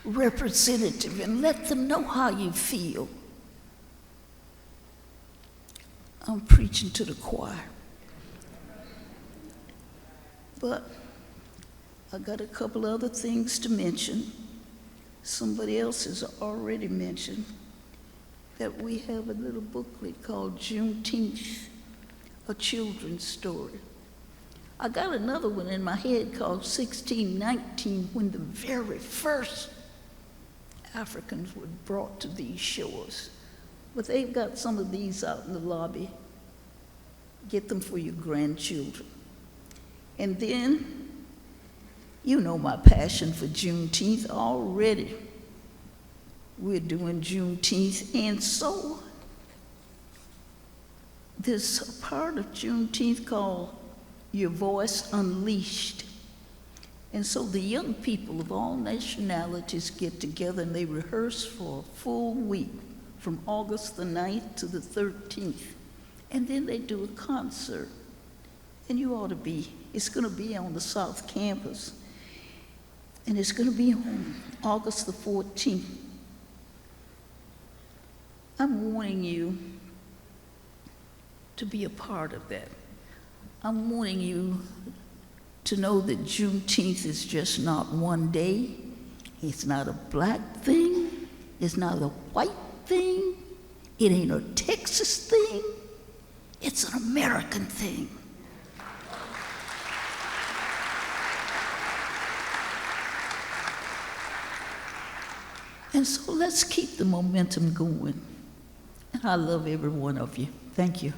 representative and let them know how you feel. I'm preaching to the choir. But I got a couple other things to mention. Somebody else has already mentioned that we have a little booklet called Juneteenth, a children's story. I got another one in my head called 1619, when the very first Africans were brought to these shores. But they've got some of these out in the lobby. Get them for your grandchildren. And then, you know my passion for Juneteenth already. We're doing Juneteenth, and so there's a part of Juneteenth called Your Voice Unleashed. And so the young people of all nationalities get together and they rehearse for a full week, from August the 9th to the 13th. And then they do a concert. And you ought to be. It's going to be on the South Campus. And it's going to be on August the 14th. I'm wanting you to be a part of that. I'm wanting you to know that Juneteenth is just not one day. It's not a black thing. It's not a white thing. It ain't a Texas thing. It's an American thing. And so let's keep the momentum going. And I love every one of you. Thank you.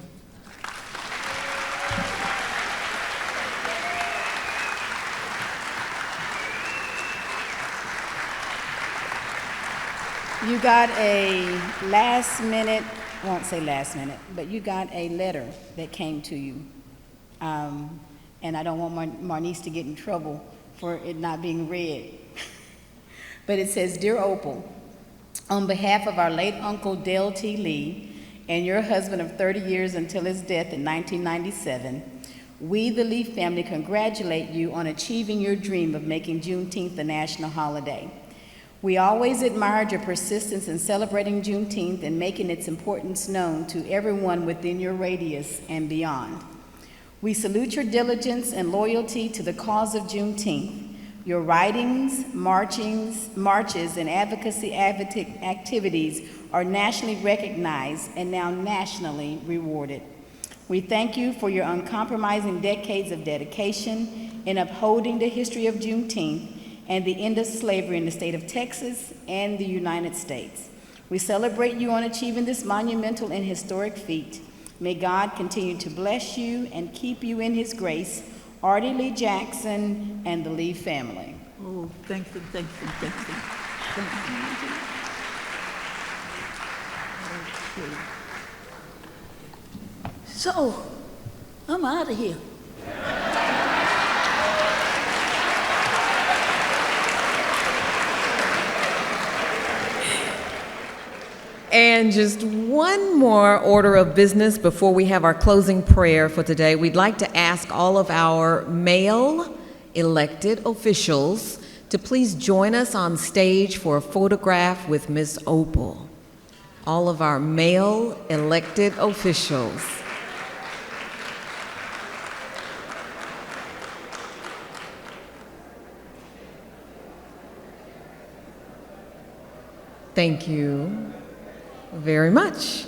You got a last minute, I won't say last minute, but you got a letter that came to you. And I don't want Marnice to get in trouble for it not being read. But it says, Dear Opal, on behalf of our late Uncle Dale T. Lee and your husband of 30 years until his death in 1997, we, the Lee family, congratulate you on achieving your dream of making Juneteenth a national holiday. We always admired your persistence in celebrating Juneteenth and making its importance known to everyone within your radius and beyond. We salute your diligence and loyalty to the cause of Juneteenth. Your writings, marches, and advocacy activities are nationally recognized and now nationally rewarded. We thank you for your uncompromising decades of dedication in upholding the history of Juneteenth and the end of slavery in the state of Texas and the United States. We celebrate you on achieving this monumental and historic feat. May God continue to bless you and keep you in his grace, Artie Lee Jackson and the Lee family. Oh, thank you, thank you, thank you. Thank you. Okay. So, I'm out of here. And just one more order of business before we have our closing prayer for today. We'd like to ask all of our male elected officials to please join us on stage for a photograph with Miss Opal. All of our male elected officials. Thank you very much.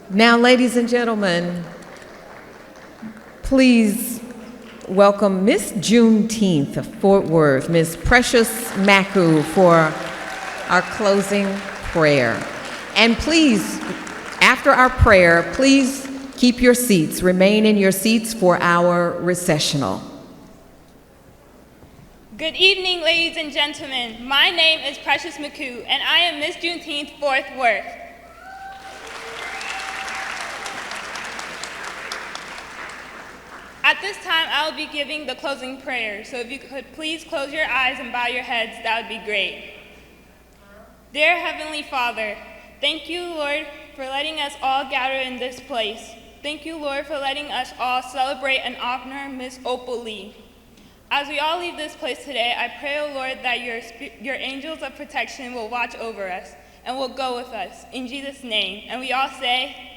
Now, ladies and gentlemen, please welcome Miss Juneteenth of Fort Worth, Miss Precious Maku, for our closing prayer. And please, after our prayer, please keep your seats, remain in your seats for our recessional. Good evening, ladies and gentlemen. My name is Precious Maku, and I am Miss Juneteenth Fort Worth. At this time, I will be giving the closing prayer, so if you could please close your eyes and bow your heads, that would be great. Dear Heavenly Father, thank you, Lord, for letting us all gather in this place. Thank you, Lord, for letting us all celebrate and honor Miss Opal Lee. As we all leave this place today, I pray, O Lord, that your angels of protection will watch over us and will go with us. In Jesus' name. And we all say,